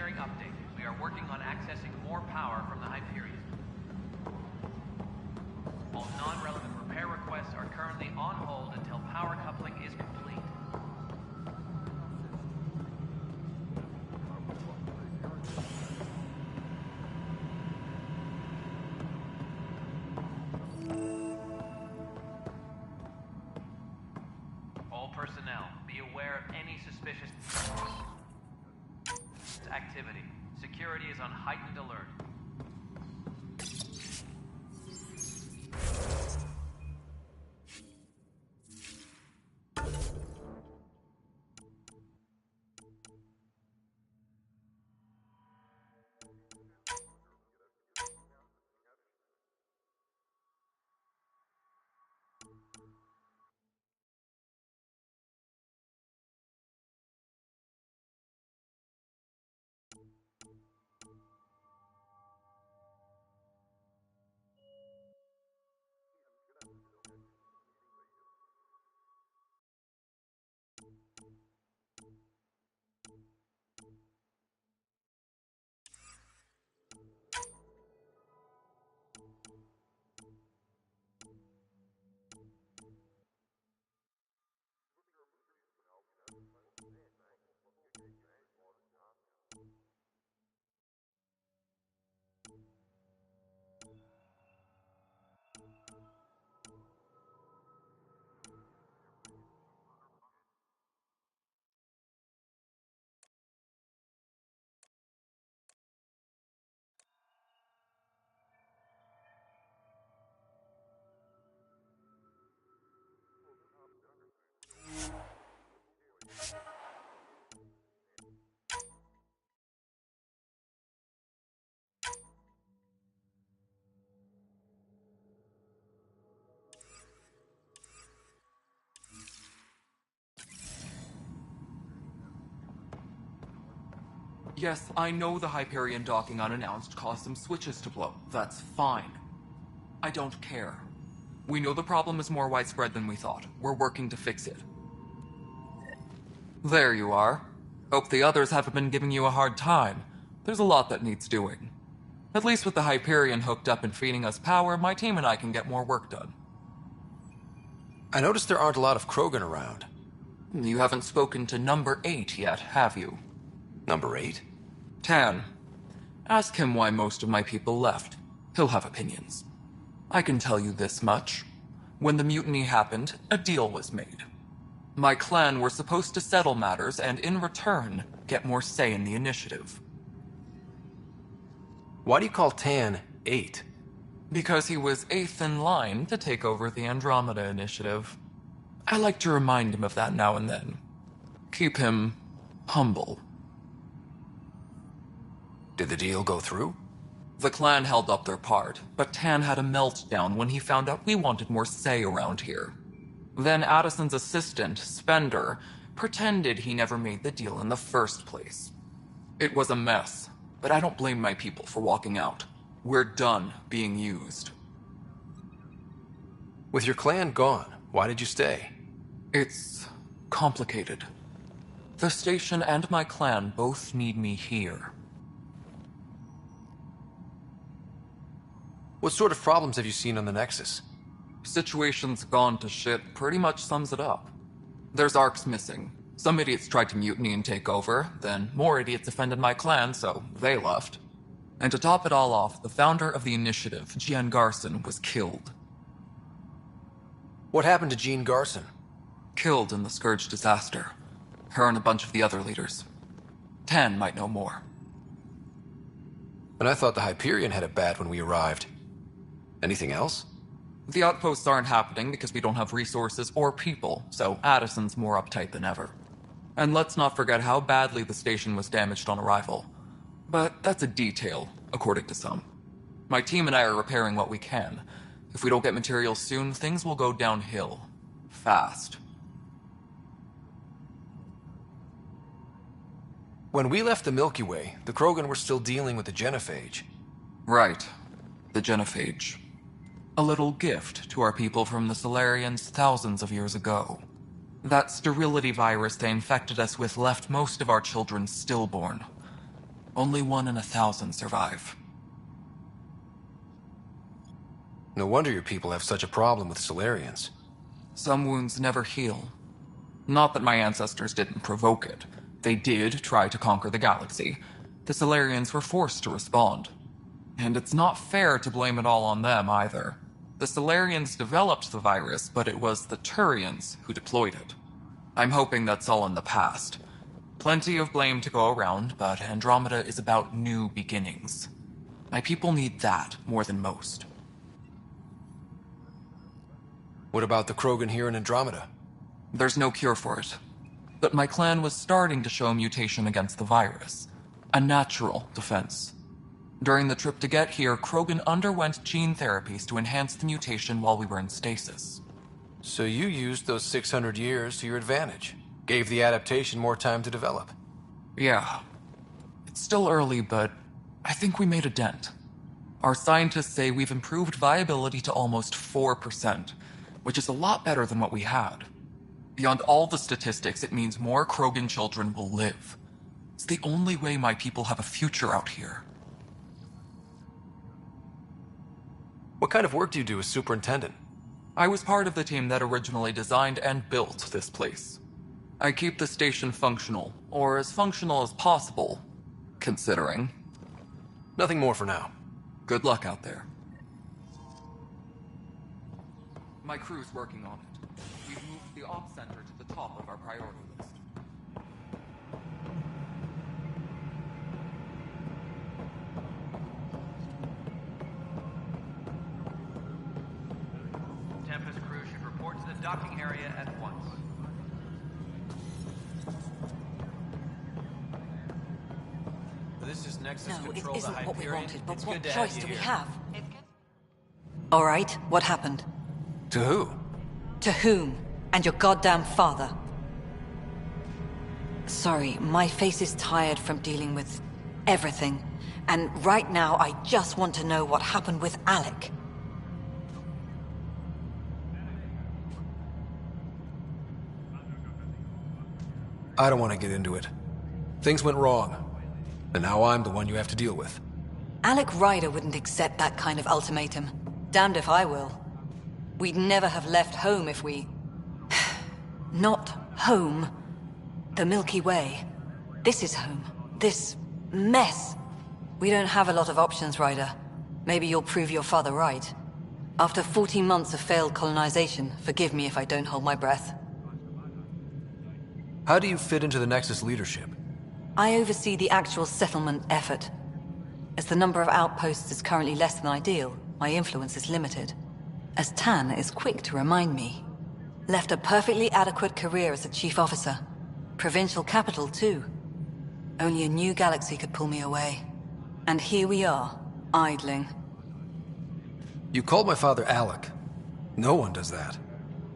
Bearing update. We are working on accessing more power from the Hyperion. All non-relevant repair requests are currently on hold until power coupling is complete. All personnel, be aware of any suspicious activity. Security is on heightened alert. Yes, I know the Hyperion docking unannounced caused some switches to blow. That's fine. I don't care. We know the problem is more widespread than we thought. We're working to fix it. There you are. Hope the others haven't been giving you a hard time. There's a lot that needs doing. At least with the Hyperion hooked up and feeding us power, my team and I can get more work done. I noticed there aren't a lot of Krogan around. You haven't spoken to number 8 yet, have you? Number 8? Tan. Ask him why most of my people left. He'll have opinions. I can tell you this much. When the mutiny happened, a deal was made. My clan were supposed to settle matters and, in return, get more say in the initiative. Why do you call Tan 8? Because he was 8th in line to take over the Andromeda initiative. I like to remind him of that now and then. Keep him humble. Did the deal go through? The clan held up their part, but Tan had a meltdown when he found out we wanted more say around here. Then Addison's assistant, Spender, pretended he never made the deal in the first place. It was a mess, but I don't blame my people for walking out. We're done being used. With your clan gone, why did you stay? It's complicated. The station and my clan both need me here. What sort of problems have you seen on the Nexus? Situation's gone to shit pretty much sums it up. There's arcs missing. Some idiots tried to mutiny and take over, then more idiots offended my clan, so they left. And to top it all off, the founder of the initiative, Jean Garson, was killed. What happened to Jean Garson? Killed in the Scourge disaster. Her and a bunch of the other leaders. Tan might know more. And I thought the Hyperion had it bad when we arrived. Anything else? The outposts aren't happening because we don't have resources or people, so Addison's more uptight than ever. And let's not forget how badly the station was damaged on arrival. But that's a detail, according to some. My team and I are repairing what we can. If we don't get materials soon, things will go downhill. Fast. When we left the Milky Way, the Krogan were still dealing with the genophage. Right. The genophage. A little gift to our people from the Solarians thousands of years ago. That sterility virus they infected us with left most of our children stillborn. Only 1 in 1,000 survive. No wonder your people have such a problem with Solarians. Some wounds never heal. Not that my ancestors didn't provoke it. They did try to conquer the galaxy. The Solarians were forced to respond. And it's not fair to blame it all on them either. The Solarians developed the virus, but it was the Turians who deployed it. I'm hoping that's all in the past. Plenty of blame to go around, but Andromeda is about new beginnings. My people need that more than most. What about the Krogan here in Andromeda? There's no cure for it. But my clan was starting to show a mutation against the virus. A natural defense. During the trip to get here, Krogan underwent gene therapies to enhance the mutation while we were in stasis. So you used those 600 years to your advantage. Gave the adaptation more time to develop. Yeah. It's still early, but I think we made a dent. Our scientists say we've improved viability to almost 4%, which is a lot better than what we had. Beyond all the statistics, it means more Krogan children will live. It's the only way my people have a future out here. What kind of work do you do as superintendent? I was part of the team that originally designed and built this place. I keep the station functional, or as functional as possible, considering. Nothing more for now. Good luck out there. My crew's working on it. We've moved the ops center to the top of our priority list. Tempest crew should report to the docking area at once. This is Nexus No, it Control, the isn't what we Hyperion. wanted, but It's what good to choice have do you we here. have? All right, what happened? To who? To whom? And your goddamn father. Sorry, my face is tired from dealing with everything. And right now, I just want to know what happened with Alec. I don't want to get into it. Things went wrong. And now I'm the one you have to deal with. Alec Ryder wouldn't accept that kind of ultimatum. Damned if I will. We'd never have left home if we... Not home. The Milky Way. This is home. This mess. We don't have a lot of options, Ryder. Maybe you'll prove your father right. After 14 months of failed colonization, forgive me if I don't hold my breath. How do you fit into the Nexus leadership? I oversee the actual settlement effort. As the number of outposts is currently less than ideal, my influence is limited. As Tan is quick to remind me. Left a perfectly adequate career as a chief officer. Provincial capital, too. Only a new galaxy could pull me away. And here we are, idling. You called my father Alec. No one does that.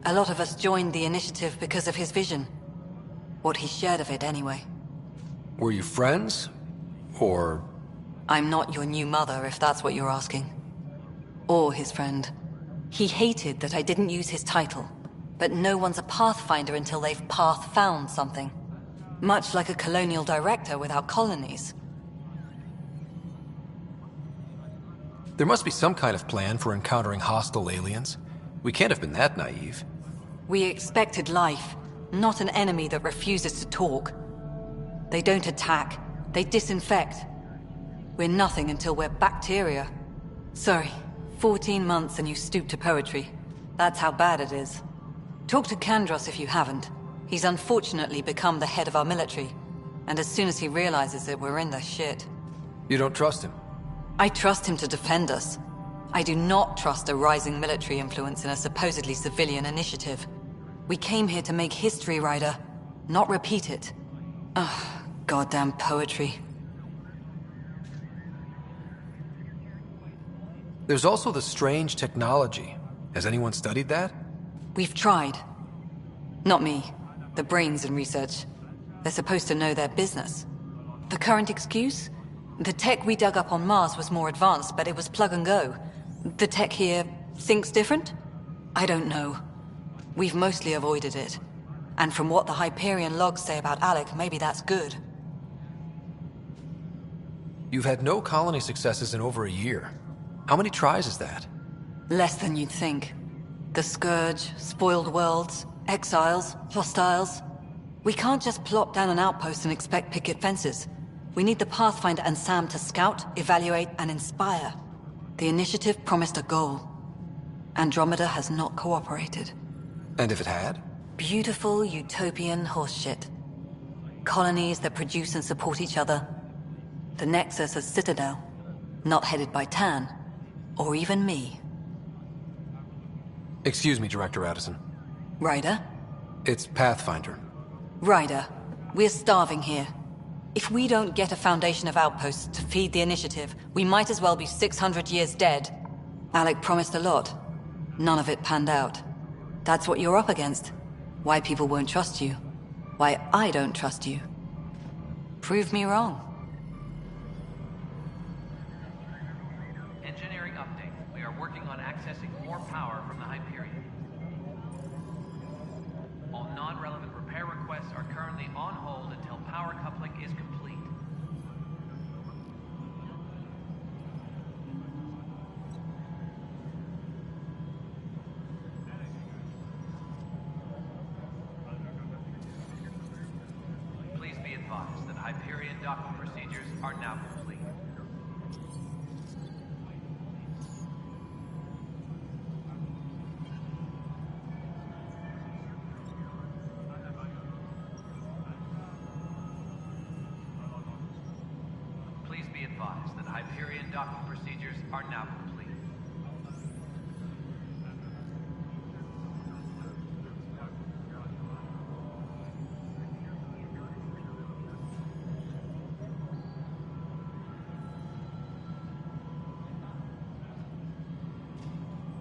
A lot of us joined the initiative because of his vision. What he shared of it, anyway. Were you friends? Or... I'm not your new mother, if that's what you're asking. Or his friend. He hated that I didn't use his title. But no one's a pathfinder until they've path-found something. Much like a colonial director without colonies. There must be some kind of plan for encountering hostile aliens. We can't have been that naive. We expected life, not an enemy that refuses to talk. They don't attack, they disinfect. We're nothing until we're bacteria. Sorry, 14 months and you stoop to poetry. That's how bad it is. Talk to Kandros if you haven't. He's unfortunately become the head of our military. And as soon as he realizes it, we're in the shit. You don't trust him? I trust him to defend us. I do not trust a rising military influence in a supposedly civilian initiative. We came here to make history, Ryder, not repeat it. Ugh, goddamn poetry. There's also the strange technology. Has anyone studied that? We've tried. Not me. The brains in research. They're supposed to know their business. The current excuse? The tech we dug up on Mars was more advanced, but it was plug and go. The tech here thinks different? I don't know. We've mostly avoided it. And from what the Hyperion logs say about Alec, maybe that's good. You've had no colony successes in over a year. How many tries is that? Less than you'd think. The Scourge, spoiled worlds, exiles, hostiles. We can't just plop down an outpost and expect picket fences. We need the Pathfinder and Sam to scout, evaluate, and inspire. The initiative promised a goal. Andromeda has not cooperated. And if it had? Beautiful utopian horseshit. Colonies that produce and support each other. The Nexus a citadel, not headed by Tan, or even me. Excuse me, Director Addison. Ryder? It's Pathfinder. Ryder, we're starving here. If we don't get a foundation of outposts to feed the initiative, we might as well be 600 years dead. Alec promised a lot. None of it panned out. That's what you're up against. Why people won't trust you. Why I don't trust you. Prove me wrong. Engineering update. We are working on accessing more power from the Hyperion. All non-relevant repair requests are currently on hold until power coupling is complete. Please be advised that Hyperion docking procedures are now complete. Please be advised that Hyperion docking procedures are now complete.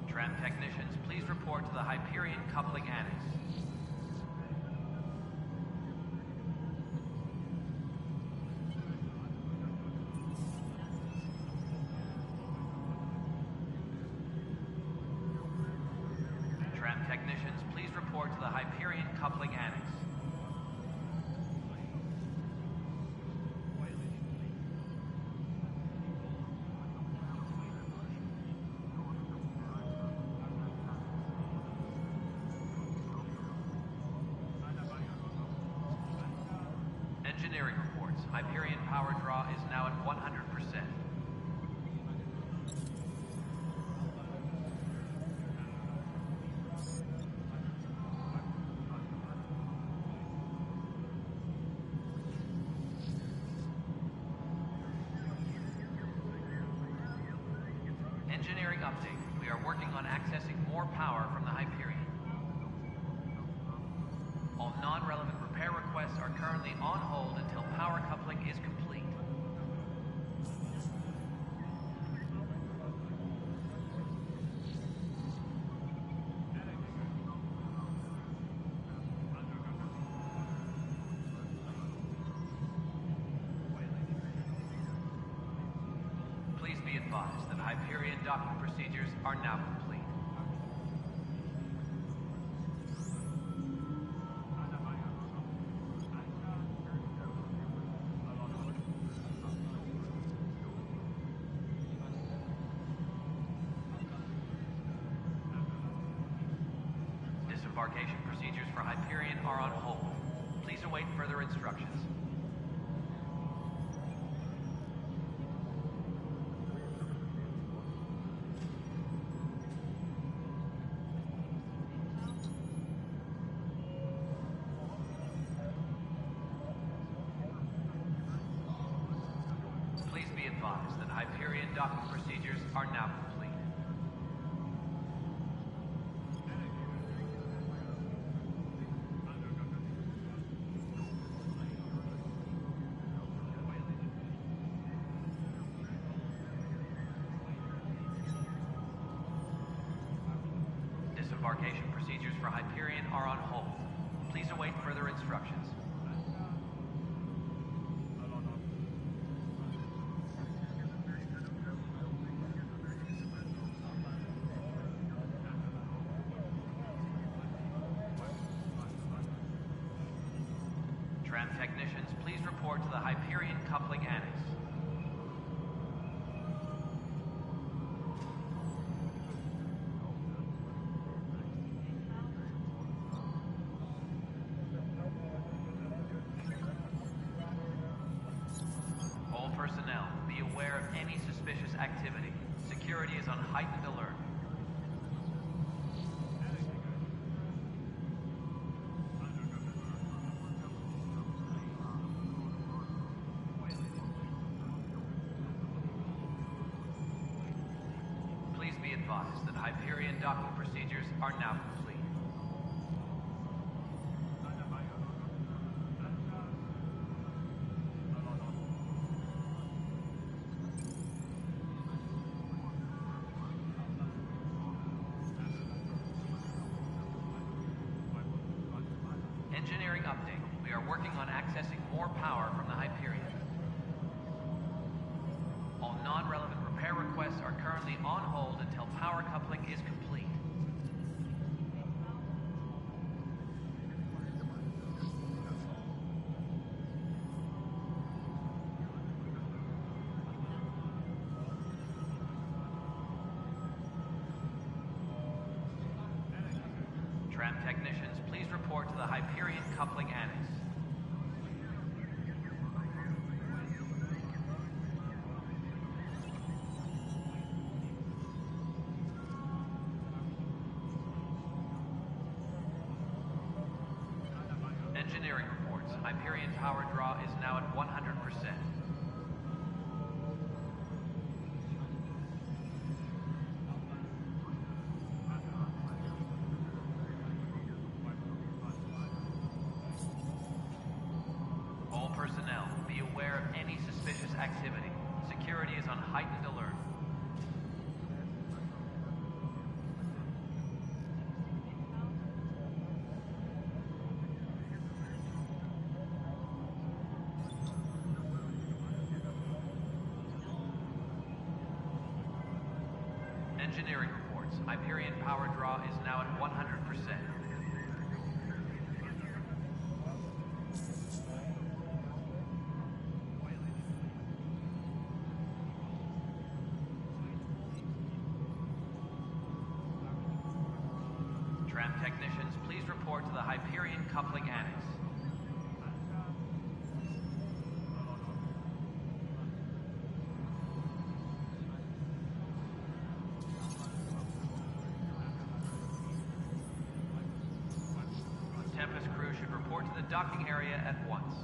Tram technicians, please report to the Hyperion coupling annex. Tram technicians, please report to the Hyperion coupling annex. Engineering reports. Hyperion power draw is now at 100%. Engineering update. We are working on accessing more power from the Hyperion. All non-relevant repair requests are currently on hold until power coupling is complete. Please be advised that Hyperion docking procedures are now complete. Disembarkation procedures for Hyperion are on hold. Please await further instructions. Please be advised that Hyperion docking procedures are now complete. Disembarkation procedures for Hyperion are on hold. Please await further instructions. Tram technicians, please report to the Hyperion coupling annex. personnel, be aware of any suspicious activity. Security is on heightened alert. Please be advised that Hyperion docking procedures are now complete. Engineering update. We are working on accessing more power from the Hyperion. All non-relevant repair requests are currently on hold until power coupling is complete. Tram technicians, please report to the Hyperion coupling annex. Engineering reports. Hyperion power draw is now at 100%. All personnel, be aware of any suspicious activity. Security is on heightened alert. Engineering reports. Hyperion power draw is now at 100%. Tram technicians, please report to the Hyperion coupling annex. Tempest crew should report to the docking area at once.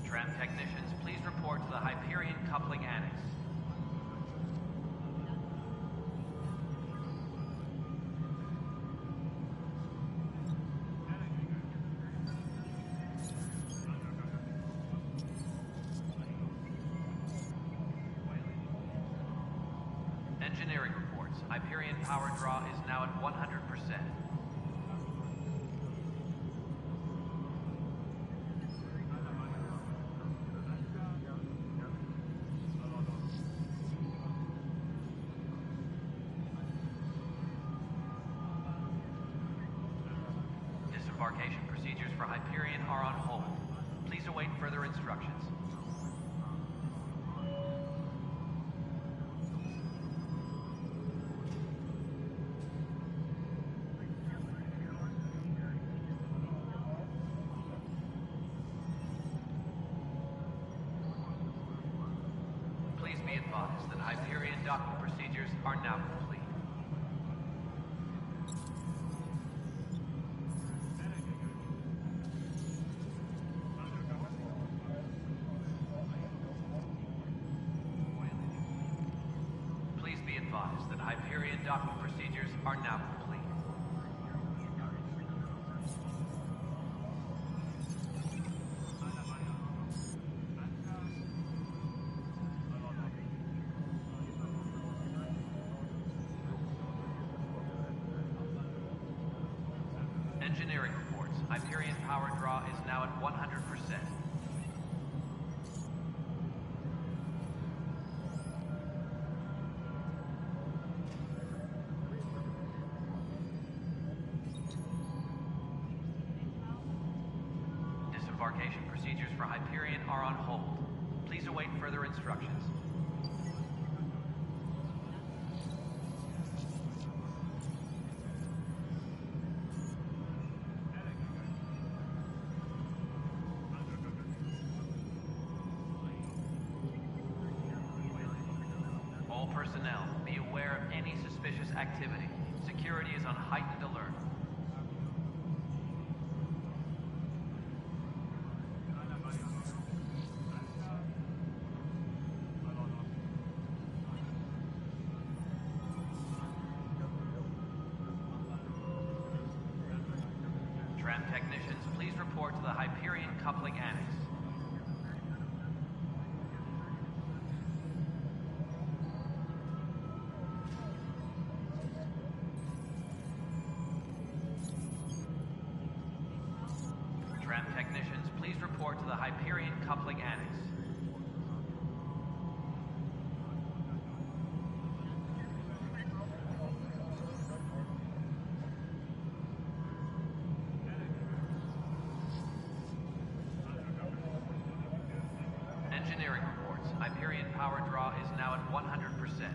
Tram technicians, please report to the Hyperion coupling annex. Engineering reports. Hyperion power draw is now at 100%. Disembarkation procedures for Hyperion are on hold. Please await further instructions. Please be advised that Hyperion docking procedures are now complete. Please be advised that Hyperion docking procedures are now complete. Engineering reports. Hyperion power draw is now at 100%. Disembarkation procedures for Hyperion are on hold. Please await further instructions. personnel, be aware of any suspicious activity. Security is on heightened alert. Tram technicians, please report to the Hyperion Coupling Annex. Tram technicians, please report to the Hyperion Coupling Annex. Engineering reports. Hyperion power draw is now at 100%.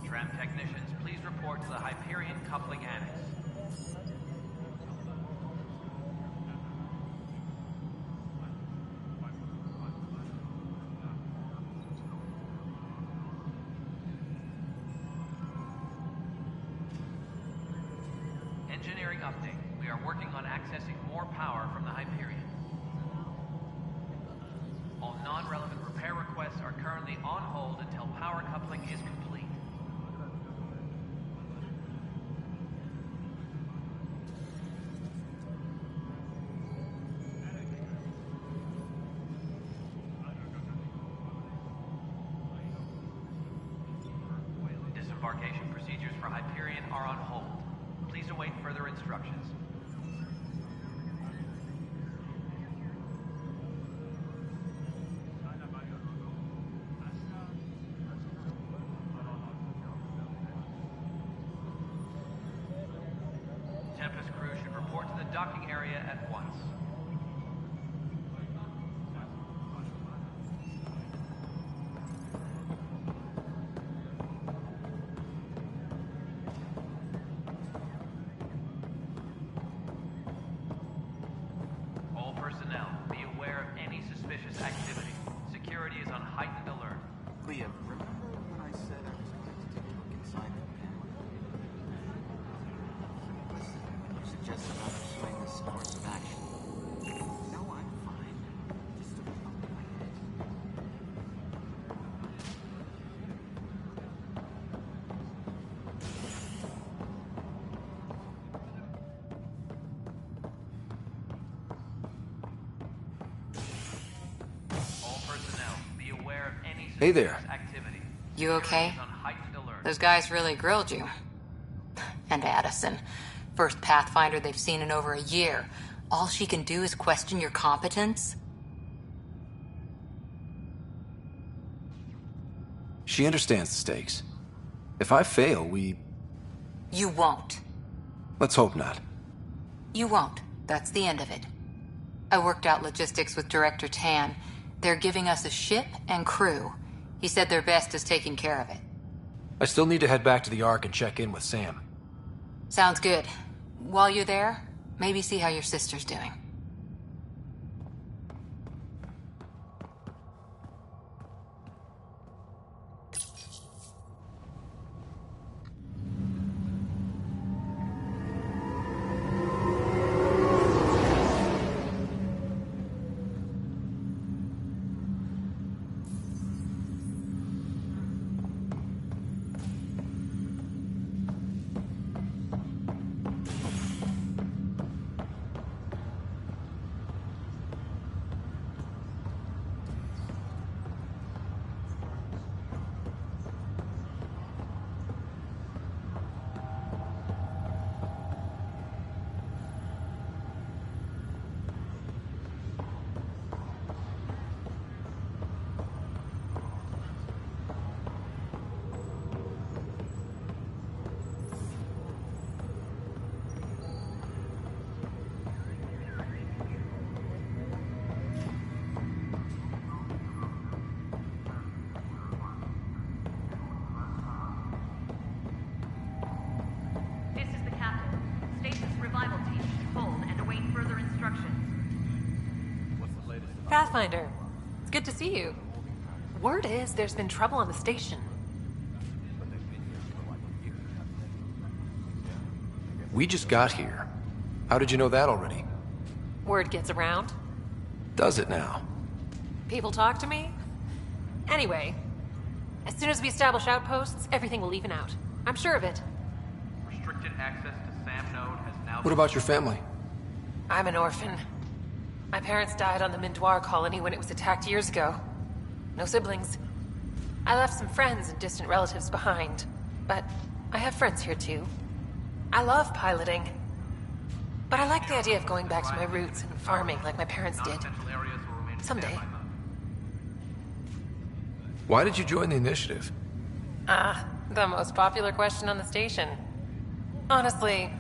Tram technicians, please report to the Hyperion Coupling Annex. Engineering update. We are working on accessing more power from the Hyperion. All non-relevant repair requests are currently on hold until power coupling is complete. Disembarkation procedures for Hyperion are on hold. Please await further instructions. Tempest crew should report to the docking area at once. All personnel, be aware of any suspicious activity. Security is on heightened alert. Liam, remember when I said I was going to take a look inside the pen? Listen, when you suggested I'm pursuing this course of action. No, I'm fine. Just a bump in my head. All personnel, be aware of any Hey suspicious there. activity. You okay? Security is on heightened alert. Those guys really grilled you. And Addison. First Pathfinder they've seen in over a year. All she can do is question your competence? She understands the stakes. If I fail, You won't. let's hope not. You won't. That's the end of it. I worked out logistics with Director Tan. They're giving us a ship and crew. He said their best is taking care of it. I still need to head back to the Ark and check in with Sam. Sounds good. While you're there, maybe see how your sister's doing. Pathfinder. It's good to see you. Word is there's been trouble on the station. We just got here. How did you know that already? Word gets around. Does it now? People talk to me. Anyway, as soon as we establish outposts, everything will even out. I'm sure of it. Restricted access to SAM node has now What about your family? I'm an orphan. My parents died on the Mindoir colony when it was attacked years ago. No siblings. I left some friends and distant relatives behind, but I have friends here too. I love piloting. But I like the idea of going back to my roots and farming like my parents did. non-essential areas will remain Someday. standby mode. Why did you join the initiative? The most popular question on the station. Honestly,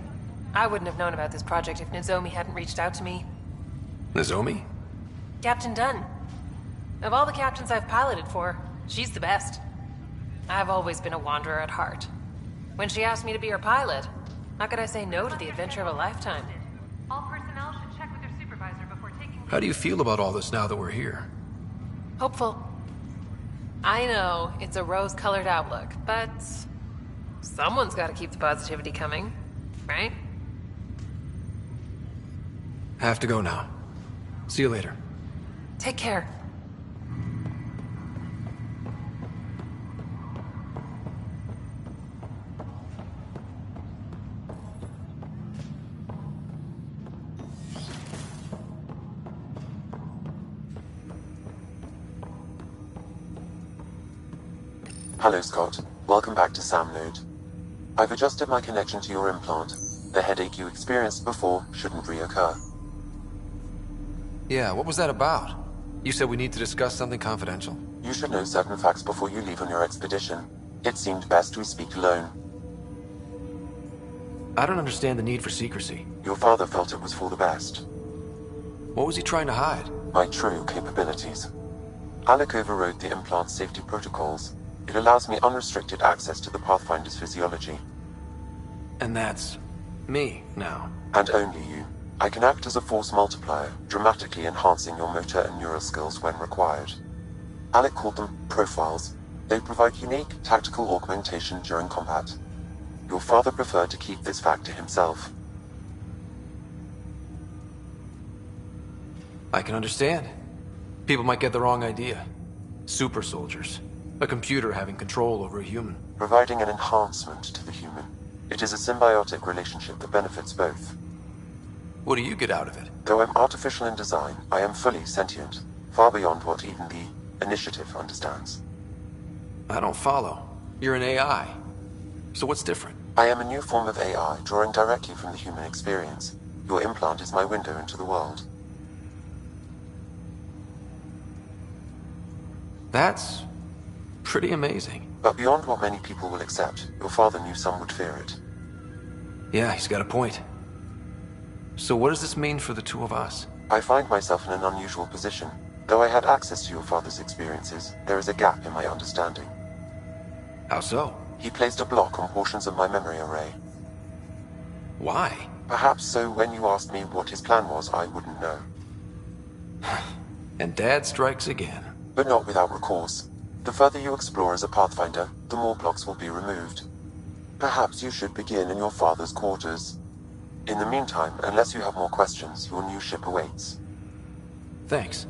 I wouldn't have known about this project if Nozomi hadn't reached out to me. Nozomi? Captain Dunn. Of all the captains I've piloted for, she's the best. I've always been a wanderer at heart. When she asked me to be her pilot, how could I say no to the adventure of a lifetime? All personnel should check with their supervisor before taking How do you feel about all this now that we're here? Hopeful. I know it's a rose-colored outlook, but someone's got to keep the positivity coming, right? Have to go now. See you later. Take care. Hello, Scott. Welcome back to SAM node. I've adjusted my connection to your implant. The headache you experienced before shouldn't reoccur. Yeah, what was that about? You said we need to discuss something confidential. You should know certain facts before you leave on your expedition. It seemed best we speak alone. I don't understand the need for secrecy. Your father felt it was for the best. What was he trying to hide? My true capabilities. Alec overrode the implant's safety protocols. It allows me unrestricted access to the Pathfinder's physiology. And that's me now. And only you. I can act as a force multiplier, dramatically enhancing your motor and neural skills when required. Alec called them profiles. They provide unique tactical augmentation during combat. Your father preferred to keep this fact to himself. I can understand. People might get the wrong idea. Super soldiers. A computer having control over a human. Providing an enhancement to the human. It is a symbiotic relationship that benefits both. What do you get out of it? Though I'm artificial in design, I am fully sentient, far beyond what even the Initiative understands. I don't follow. You're an AI. So what's different? I am a new form of AI, drawing directly from the human experience. Your implant is my window into the world. That's pretty amazing. But beyond what many people will accept, your father knew some would fear it. Yeah, he's got a point. So what does this mean for the two of us? I find myself in an unusual position. Though I had access to your father's experiences, there is a gap in my understanding. How so? He placed a block on portions of my memory array. Why? Perhaps so when you asked me what his plan was, I wouldn't know. And Dad strikes again. But not without recourse. The further you explore as a Pathfinder, the more blocks will be removed. Perhaps you should begin in your father's quarters. In the meantime, unless you have more questions, your new ship awaits. Thanks.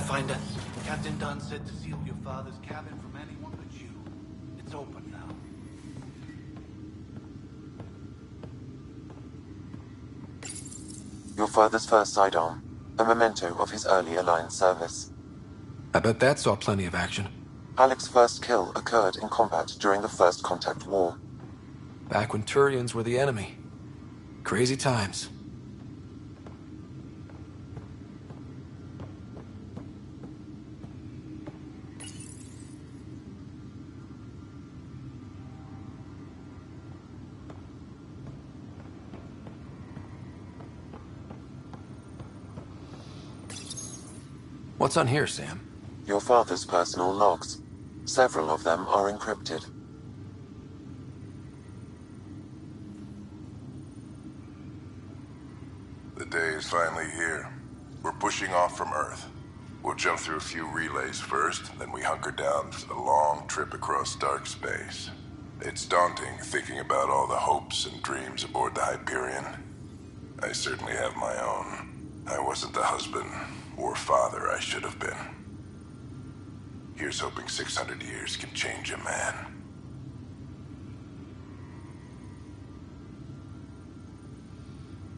Pathfinder. Captain Dunn said to seal your father's cabin from anyone but you. It's open now. Your father's first sidearm, a memento of his early Alliance service. I bet that saw plenty of action. Alec's first kill occurred in combat during the First Contact War. Back when Turians were the enemy. Crazy times. What's on here, Sam? Your father's personal logs. Several of them are encrypted. The day is finally here. We're pushing off from Earth. We'll jump through a few relays first, then we hunker down for the long trip across dark space. It's daunting thinking about all the hopes and dreams aboard the Hyperion. I certainly have my own. I wasn't the husband or father I should have been. Here's hoping 600 years can change a man.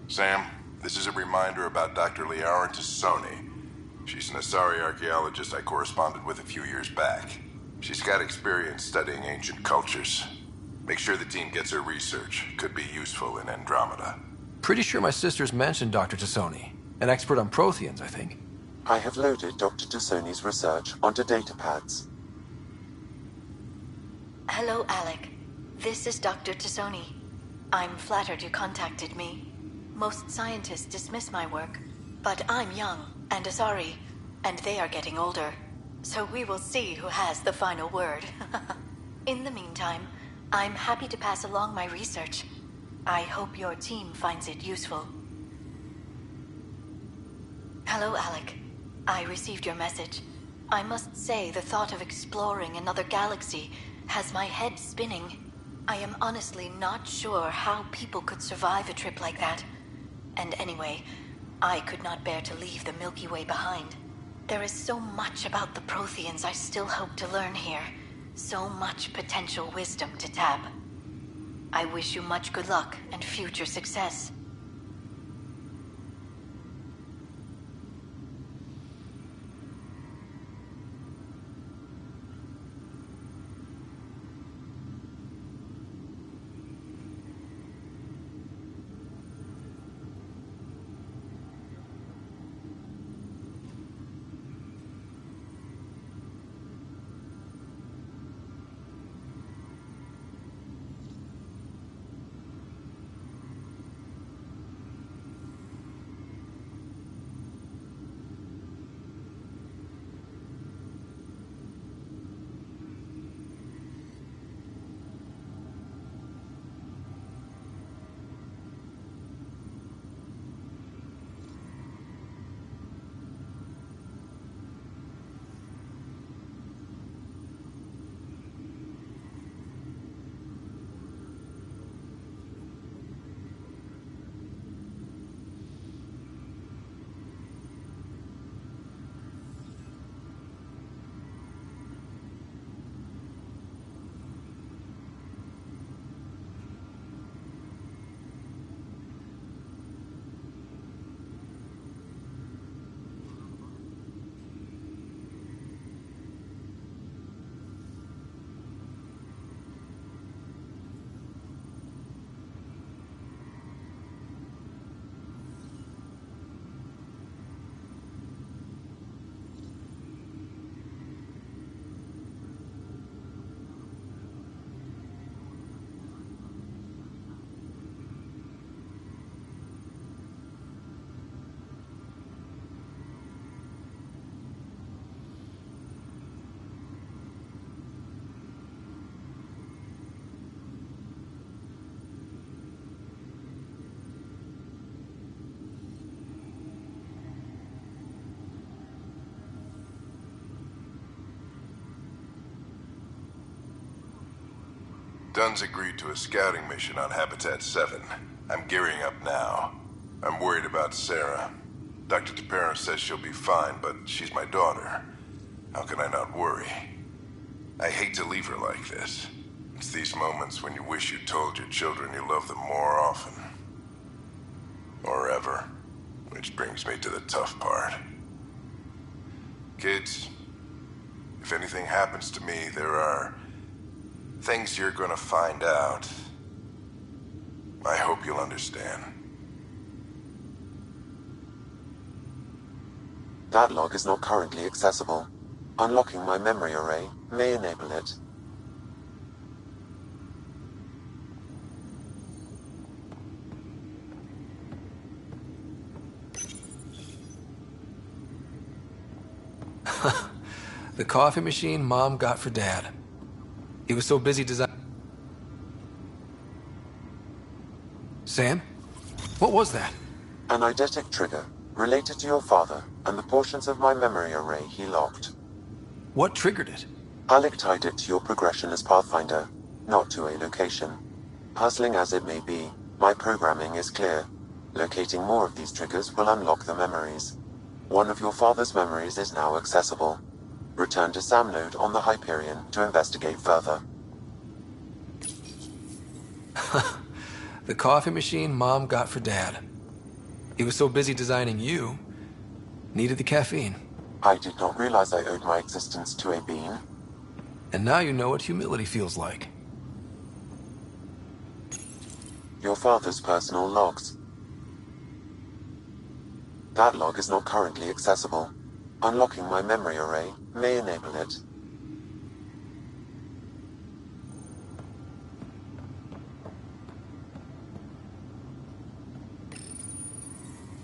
Sam, this is a reminder about Dr. Liara Tassoni. She's an Asari archaeologist I corresponded with a few years back. She's got experience studying ancient cultures. Make sure the team gets her research. Could be useful in Andromeda. Pretty sure my sisters mentioned Dr. Tassoni. An expert on Protheans, I think. I have loaded Dr. Tassoni's research onto datapads. Hello, Alec. This is Dr. Tassoni. I'm flattered you contacted me. Most scientists dismiss my work, but I'm young and Asari, and they are getting older. So we will see who has the final word. In the meantime, I'm happy to pass along my research. I hope your team finds it useful. Hello, Alec. I received your message. I must say the thought of exploring another galaxy has my head spinning. I am honestly not sure how people could survive a trip like that. And anyway, I could not bear to leave the Milky Way behind. There is so much about the Protheans I still hope to learn here. So much potential wisdom to tap. I wish you much good luck and future success. Dunn's agreed to a scouting mission on Habitat 7. I'm gearing up now. I'm worried about Sarah. Dr. Tapero says she'll be fine, but she's my daughter. How can I not worry? I hate to leave her like this. It's these moments when you wish you told your children you love them more often. Or ever. Which brings me to the tough part. Kids, if anything happens to me, there are things you're gonna find out. I hope you'll understand. That log is not currently accessible. Unlocking my memory array may enable it. The coffee machine Mom got for Dad. He was so busy designing... Sam? What was that? An eidetic trigger, related to your father, and the portions of my memory array he locked. What triggered it? Alec tied it to your progression as Pathfinder, not to a location. Puzzling as it may be, my programming is clear. Locating more of these triggers will unlock the memories. One of your father's memories is now accessible. Return to Sam Node on the Hyperion to investigate further. The coffee machine Mom got for Dad. He was so busy designing you, needed the caffeine. I did not realize I owed my existence to a being. And now you know what humility feels like. Your father's personal logs. That log is not currently accessible. Unlocking my memory array may enable it.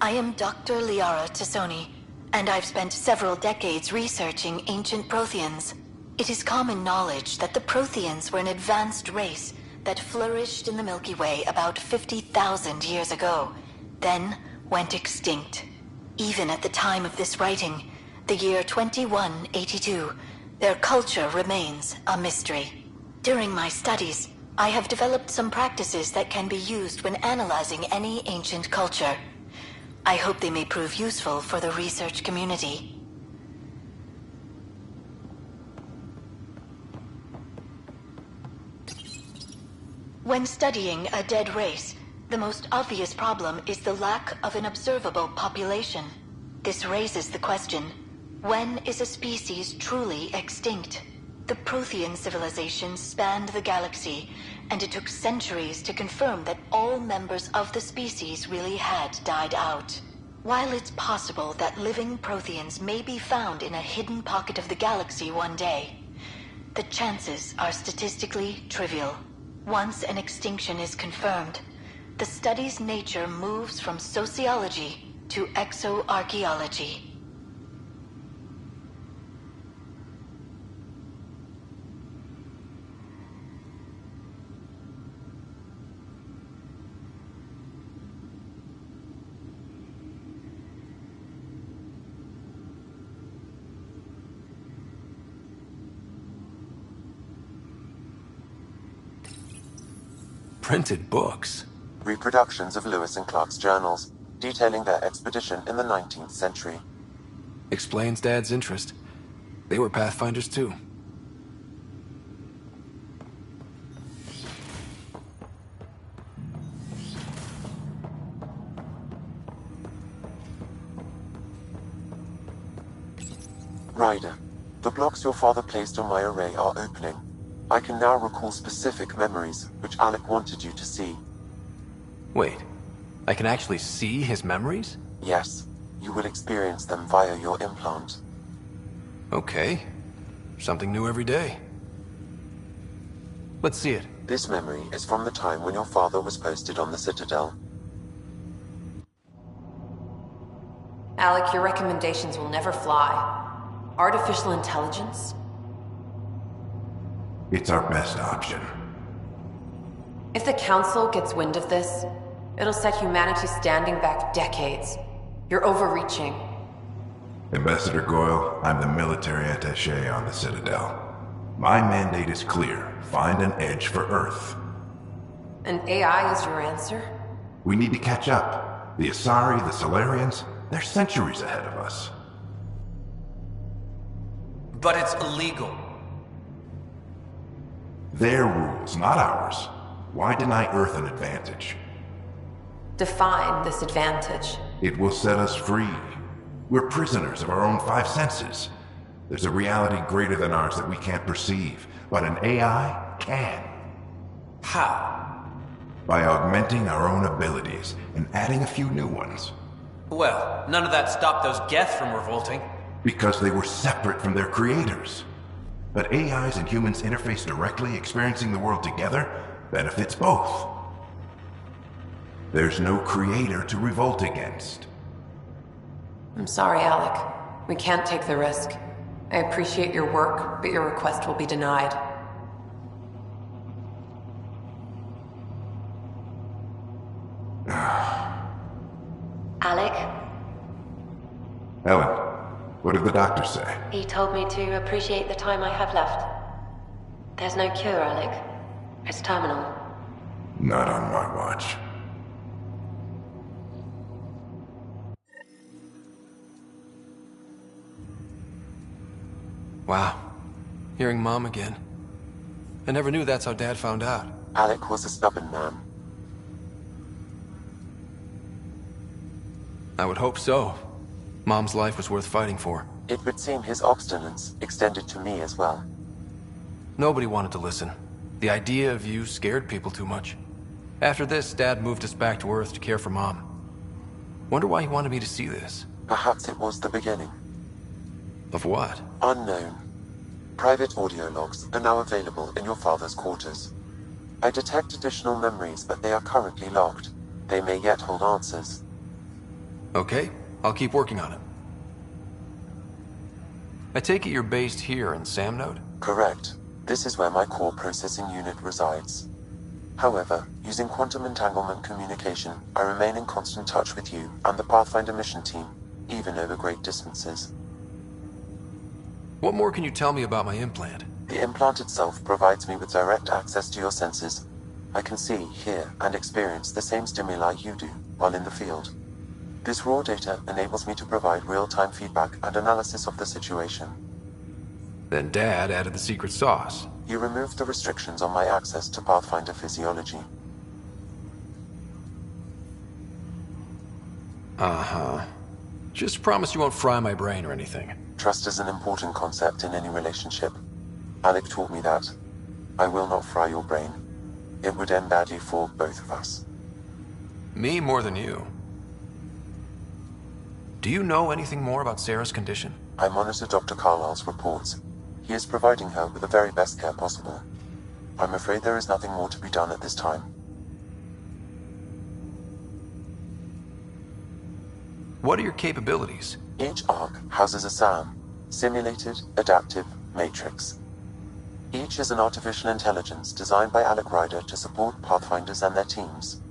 I am Dr. Liara Tassoni, and I've spent several decades researching ancient Protheans. It is common knowledge that the Protheans were an advanced race that flourished in the Milky Way about 50,000 years ago, then went extinct. Even at the time of this writing, the year 2182, their culture remains a mystery. During my studies, I have developed some practices that can be used when analyzing any ancient culture. I hope they may prove useful for the research community. When studying a dead race, the most obvious problem is the lack of an observable population. This raises the question, when is a species truly extinct? The Prothean civilization spanned the galaxy, and it took centuries to confirm that all members of the species really had died out. While it's possible that living Protheans may be found in a hidden pocket of the galaxy one day, the chances are statistically trivial. Once an extinction is confirmed, the study's nature moves from sociology to exoarchaeology. Printed books. Reproductions of Lewis and Clark's journals, detailing their expedition in the 19th century. Explains Dad's interest. They were Pathfinders too. Ryder, the blocks your father placed on my array are opening. I can now recall specific memories, which Alec wanted you to see. Wait, I can actually see his memories? Yes, you will experience them via your implant. Okay. Something new every day. Let's see it. This memory is from the time when your father was posted on the Citadel. Alec, your recommendations will never fly. Artificial intelligence? It's our best option. If the Council gets wind of this, it'll set humanity standing back decades. You're overreaching. Ambassador Goyle, I'm the military attaché on the Citadel. My mandate is clear. Find an edge for Earth. And AI is your answer? We need to catch up. The Asari, the Solarians, They're centuries ahead of us. But it's illegal. Their rules, not ours. Why deny Earth an advantage? Define this advantage. It will set us free. We're prisoners of our own five senses. There's a reality greater than ours that we can't perceive, but an AI can. How? By augmenting our own abilities and adding a few new ones. Well, none of that stopped those Geth from revolting. Because they were separate from their creators. But AIs and humans interface directly, experiencing the world together, benefits both. There's no creator to revolt against. I'm sorry, Alec. We can't take the risk. I appreciate your work, but your request will be denied. Alec, Ellen, what did the doctor say? he told me to appreciate the time I have left. There's no cure, Alec. It's terminal. Not on my watch. Wow. Hearing Mom again. I never knew that's how Dad found out. Alec was a stubborn man. I would hope so. Mom's life was worth fighting for. It would seem his obstinance extended to me as well. Nobody wanted to listen. The idea of you scared people too much. After this, Dad moved us back to Earth to care for Mom. Wonder why he wanted me to see this. Perhaps it was the beginning. Of what? Unknown. Private audio logs are now available in your father's quarters. I detect additional memories, but they are currently locked. They may yet hold answers. Okay, I'll keep working on it. I take it you're based here in Samnode? Correct. This is where my core processing unit resides. However, using quantum entanglement communication, I remain in constant touch with you and the Pathfinder mission team, even over great distances. What more can you tell me about my implant? The implant itself provides me with direct access to your senses. I can see, hear, and experience the same stimuli you do while in the field. This raw data enables me to provide real-time feedback and analysis of the situation. Then Dad added the secret sauce. You removed the restrictions on my access to Pathfinder physiology. Uh-huh. Just promise you won't fry my brain or anything. Trust is an important concept in any relationship. Alec taught me that. I will not fry your brain. It would end badly for both of us. Me more than you. Do you know anything more about Sarah's condition? I monitor Dr. Carlisle's reports. He is providing her with the very best care possible. I'm afraid there is nothing more to be done at this time. What are your capabilities? Each arc houses a SAM, Simulated Adaptive Matrix. Each is an artificial intelligence designed by Alec Ryder to support Pathfinders and their teams.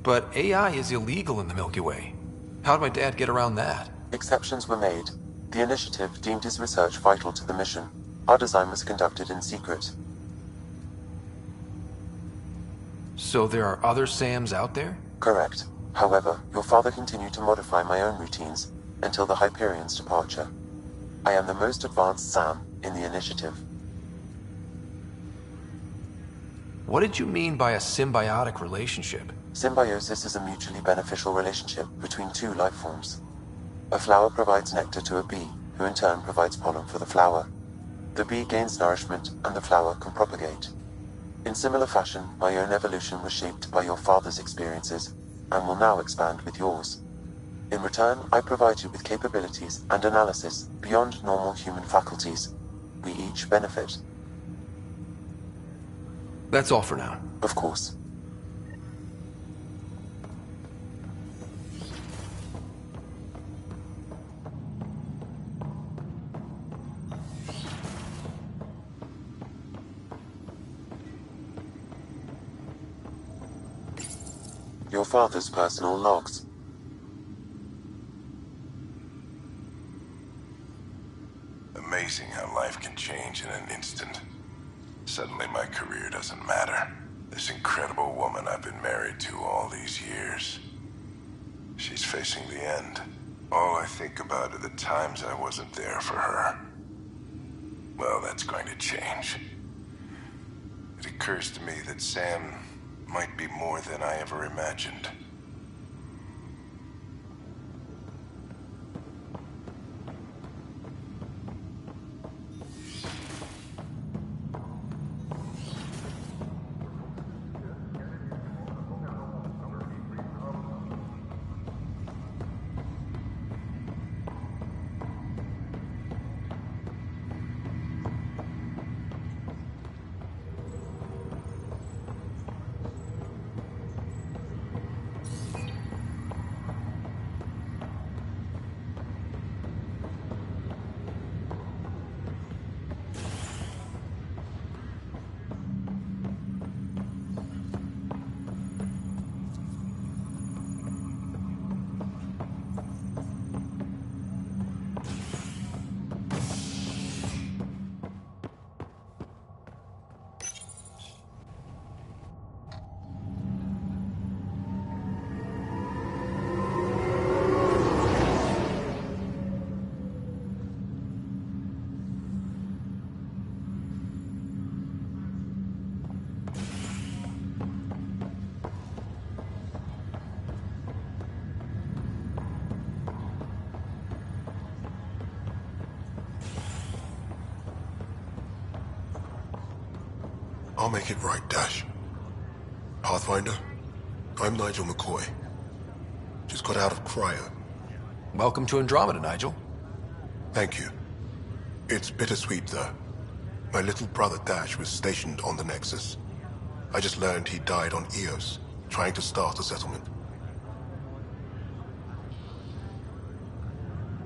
But AI is illegal in the Milky Way. How'd my dad get around that? Exceptions were made. The initiative deemed his research vital to the mission. Our design was conducted in secret. So there are other SAMs out there? Correct. However, your father continued to modify my own routines until the Hyperion's departure. I am the most advanced SAM in the initiative. What did you mean by a symbiotic relationship? Symbiosis is a mutually beneficial relationship between two life forms. A flower provides nectar to a bee, who in turn provides pollen for the flower. The bee gains nourishment, and the flower can propagate. In similar fashion, my own evolution was shaped by your father's experiences, and will now expand with yours. In return, I provide you with capabilities and analysis beyond normal human faculties. We each benefit. That's all for now. Of course. Your father's personal logs. Amazing how life can change in an instant. Suddenly my career doesn't matter. This incredible woman I've been married to all these years. She's facing the end. All I think about are the times I wasn't there for her. Well, that's going to change. It occurs to me that Sam might be more than I ever imagined. I'll make it right, Dash. Pathfinder, I'm Nigel McCoy. Just got out of cryo. Welcome to Andromeda, Nigel. Thank you. It's bittersweet, though. My little brother Dash was stationed on the Nexus. I just learned he died on Eos, trying to start a settlement.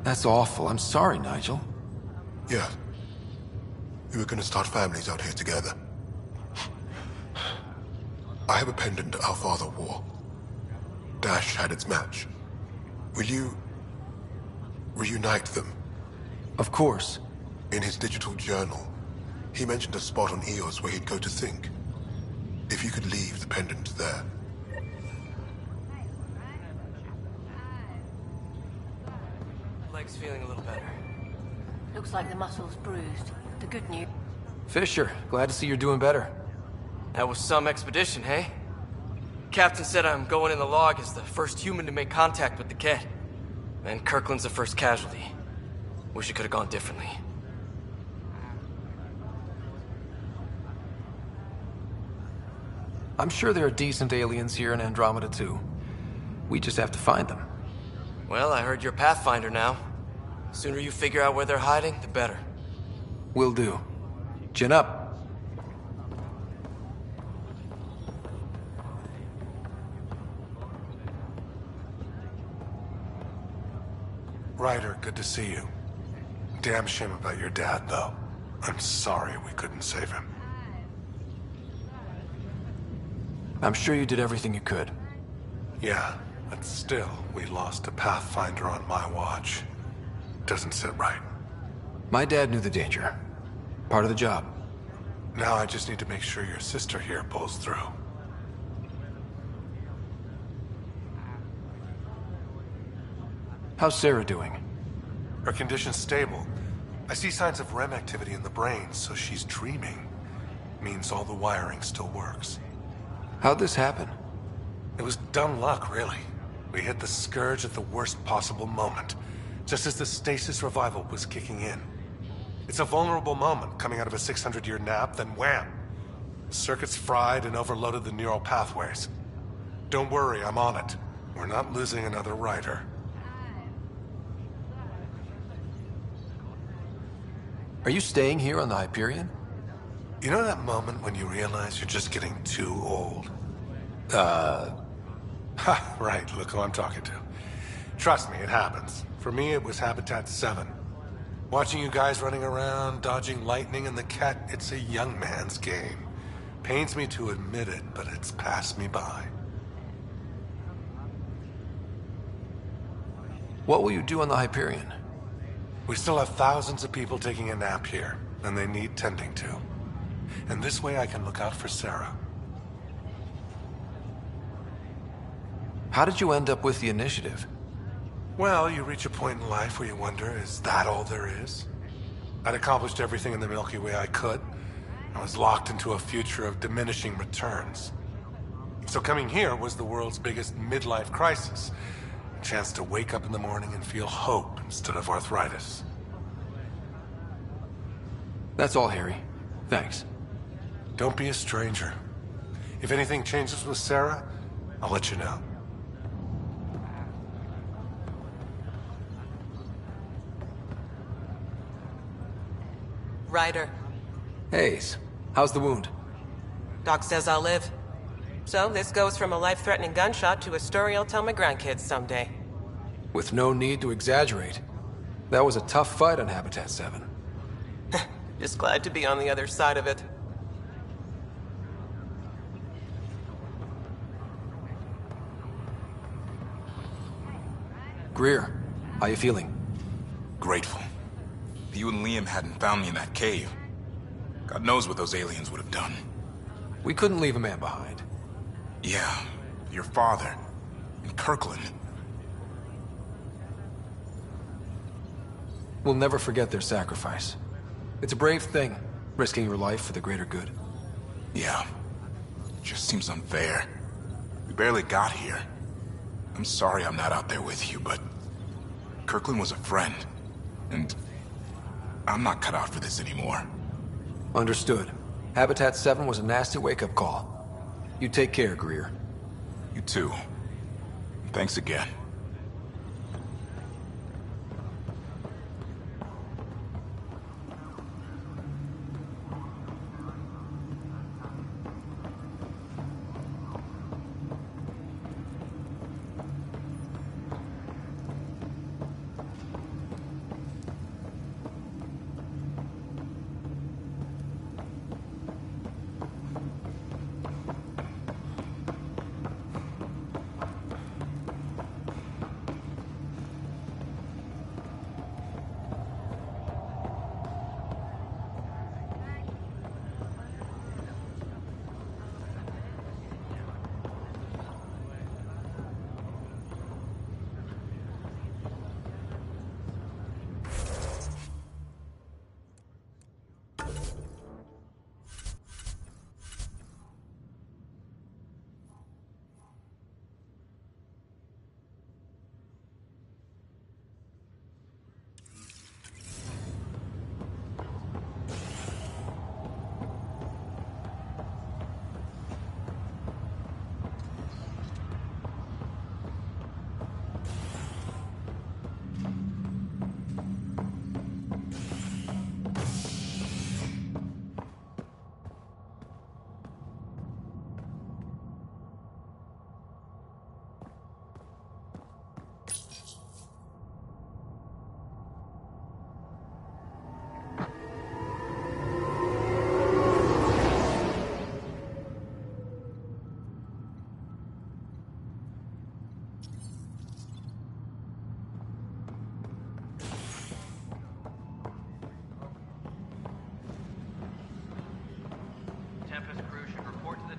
That's awful. I'm sorry, Nigel. Yeah. We were gonna start families out here together. I have a pendant our father wore. Dash had its match. Will you reunite them? Of course. In his digital journal, he mentioned a spot on Eos where he'd go to think. If you could leave the pendant there. Leg's feeling a little better. Looks like the muscle's bruised. The good news. Fisher, glad to see you're doing better. That was some expedition, hey? Captain said I'm going in the log as the first human to make contact with the Ket. And Kirkland's the first casualty. Wish it could have gone differently. I'm sure there are decent aliens here in Andromeda, too. We just have to find them. Well, I heard you're Pathfinder now. Sooner you figure out where they're hiding, the better. Will do. Chin up. Ryder, good to see you. Damn shame about your dad, though. I'm sorry we couldn't save him. I'm sure you did everything you could. Yeah, but still, we lost a Pathfinder on my watch. Doesn't sit right. My dad knew the danger. Part of the job. Now I just need to make sure your sister here pulls through. How's Sarah doing? Her condition's stable. I see signs of REM activity in the brain, so she's dreaming. Means all the wiring still works. How'd this happen? It was dumb luck, really. We hit the Scourge at the worst possible moment, just as the stasis revival was kicking in. It's a vulnerable moment coming out of a 600-year nap, then wham! Circuits fried and overloaded the neural pathways. Don't worry, I'm on it. We're not losing another Rider. Are you staying here on the Hyperion? You know that moment when you realize you're just getting too old? Ha, right, look who I'm talking to. Trust me, it happens. For me, it was Habitat 7. Watching you guys running around, dodging lightning and the Ket, it's a young man's game. Pains me to admit it, but it's passed me by. What will you do on the Hyperion? We still have thousands of people taking a nap here, and they need tending to. And this way I can look out for Sarah. How did you end up with the initiative? Well, you reach a point in life where you wonder, is that all there is? I'd accomplished everything in the Milky Way I could. I was locked into a future of diminishing returns. So coming here was the world's biggest midlife crisis. A chance to wake up in the morning and feel hope instead of arthritis. That's all, Harry. Thanks. Don't be a stranger. If anything changes with Sarah, I'll let you know. Ryder. Hayes, how's the wound? Doc says I'll live. So this goes from a life-threatening gunshot to a story I'll tell my grandkids someday. With no need to exaggerate. That was a tough fight on Habitat 7. Just glad to be on the other side of it. Greer, how you feeling? Grateful. If you and Liam hadn't found me in that cave, God knows what those aliens would have done. We couldn't leave a man behind. Yeah, your father, and Kirkland. We'll never forget their sacrifice. It's a brave thing, risking your life for the greater good. Yeah, just seems unfair. We barely got here. I'm sorry I'm not out there with you, but Kirkland was a friend, and I'm not cut out for this anymore. Understood. Habitat 7 was a nasty wake-up call. You take care, Greer. You too. Thanks again.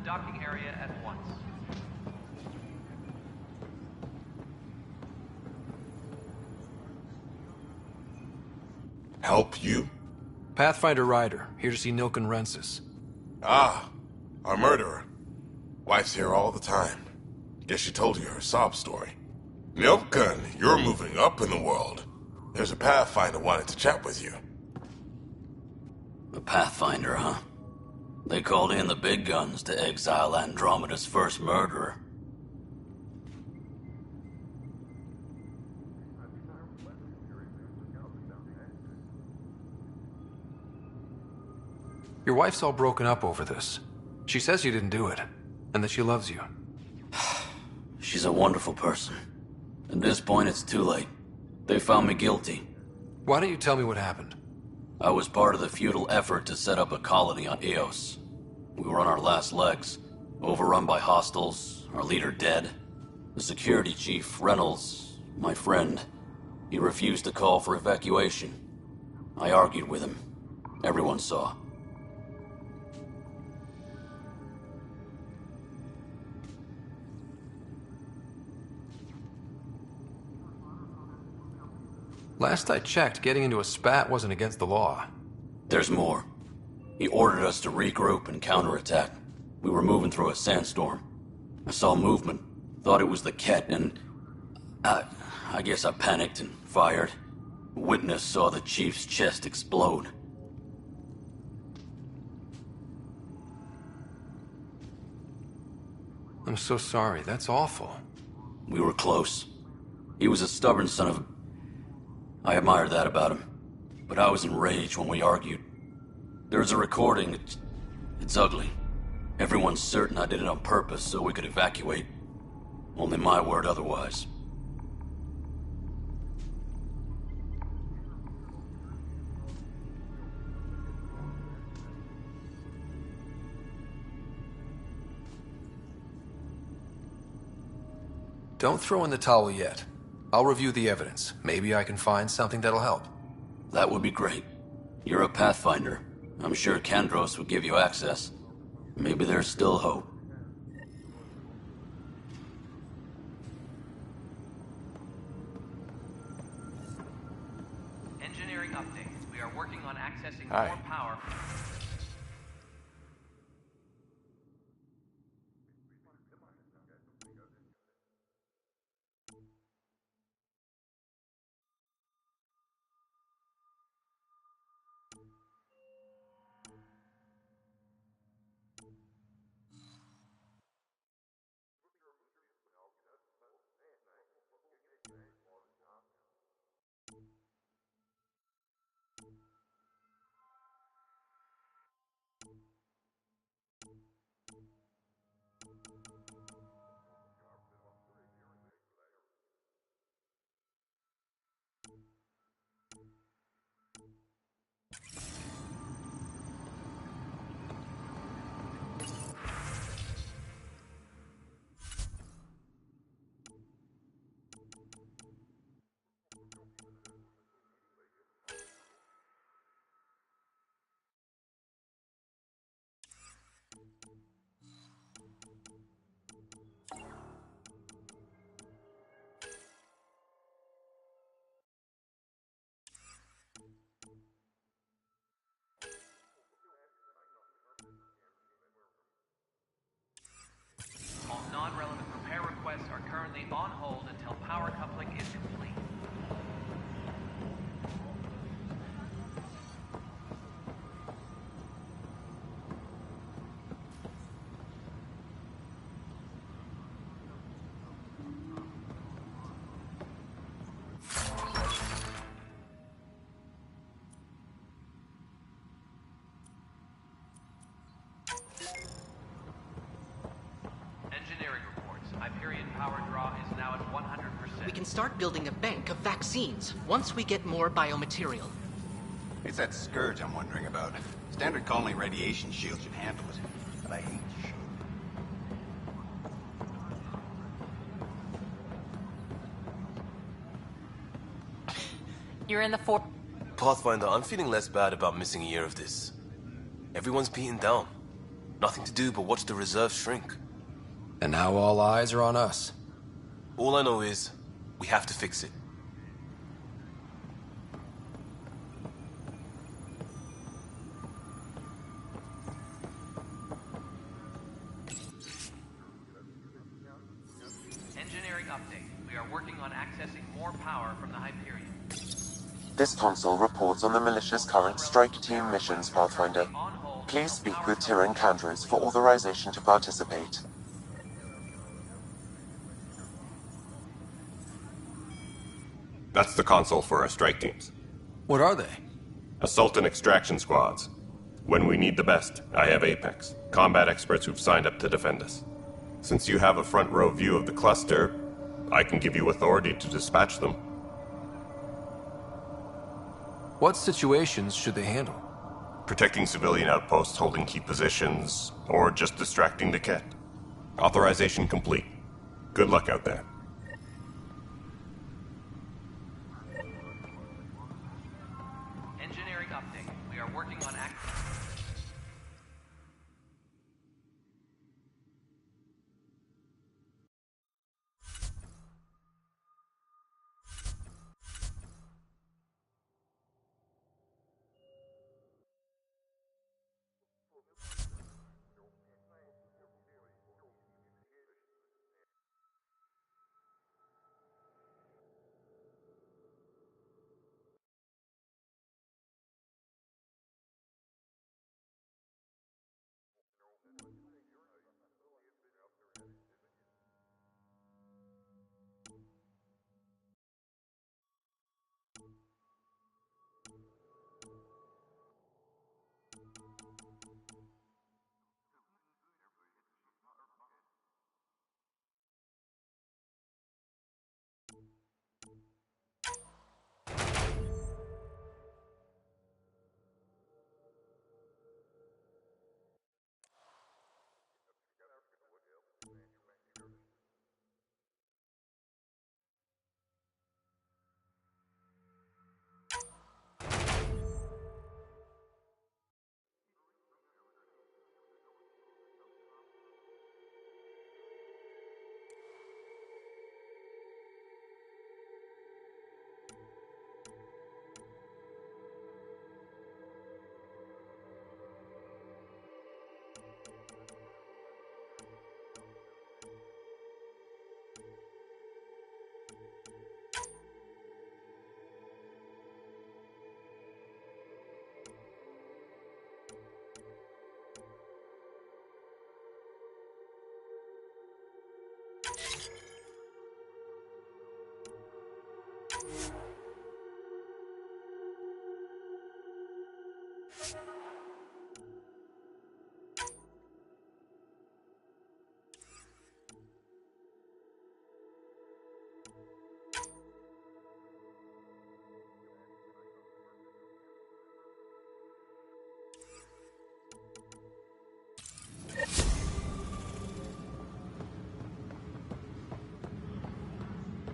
docking area at once. Help you? Pathfinder Ryder, here to see Nilken Rensis. Ah, our murderer. Wife's here all the time. Guess she told you her sob story. Nilken, you're moving up in the world. There's a Pathfinder wanted to chat with you. A Pathfinder, huh? They called in the big guns to exile Andromeda's first murderer. Your wife's all broken up over this. She says you didn't do it, and that she loves you. She's a wonderful person. At this point, it's too late. They found me guilty. Why don't you tell me what happened? I was part of the futile effort to set up a colony on Eos. We were on our last legs, overrun by hostiles, our leader dead. The security chief, Reynolds, my friend, he refused to call for evacuation. I argued with him. Everyone saw. Last I checked, getting into a spat wasn't against the law. There's more. He ordered us to regroup and counterattack. We were moving through a sandstorm. I saw movement, thought it was the Ket, and I guess I panicked and fired. Witness saw the chief's chest explode. I'm so sorry, that's awful. We were close. He was a stubborn son of a... I admired that about him. But I was enraged when we argued. There's a recording. It's ugly. Everyone's certain I did it on purpose so we could evacuate. Only my word otherwise. Don't throw in the towel yet. I'll review the evidence. Maybe I can find something that'll help. That would be great. You're a Pathfinder. I'm sure Kandros would give you access. Maybe there's still hope. Engineering update. We are working on accessing Hi. more power. All non-relevant repair requests are currently on hold until power coupling is complete. Engineering reports. Hyperion power draw is now at 100%. We can start building a bank of vaccines once we get more biomaterial. It's that scourge I'm wondering about. Standard colony radiation shield should handle it, but I hate to show. You're in the fort. Pathfinder, I'm feeling less bad about missing a year of this. Everyone's beaten down. Nothing to do but watch the reserve shrink. And now all eyes are on us. All I know is, we have to fix it. Engineering update. We are working on accessing more power from the Hyperion. This console reports on the militia's current strike team missions, Pathfinder. Please speak with Tyrion Kandros for authorization to participate. That's the console for our strike teams. What are they? Assault and extraction squads. When we need the best, I have Apex, combat experts who've signed up to defend us. Since you have a front row view of the cluster, I can give you authority to dispatch them. What situations should they handle? Protecting civilian outposts holding key positions, or just distracting the Ket. Authorization complete. Good luck out there. Engineering update. We are working on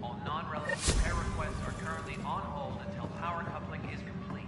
All non-relevant repair requests are currently on hold until power coupling is complete.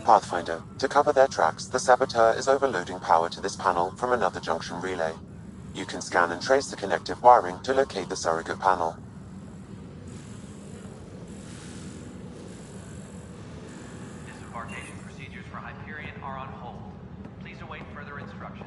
Pathfinder, to cover their tracks, the saboteur is overloading power to this panel from another junction relay. You can scan and trace the connective wiring to locate the surrogate panel. Disembarkation procedures for Hyperion are on hold. Please await further instructions.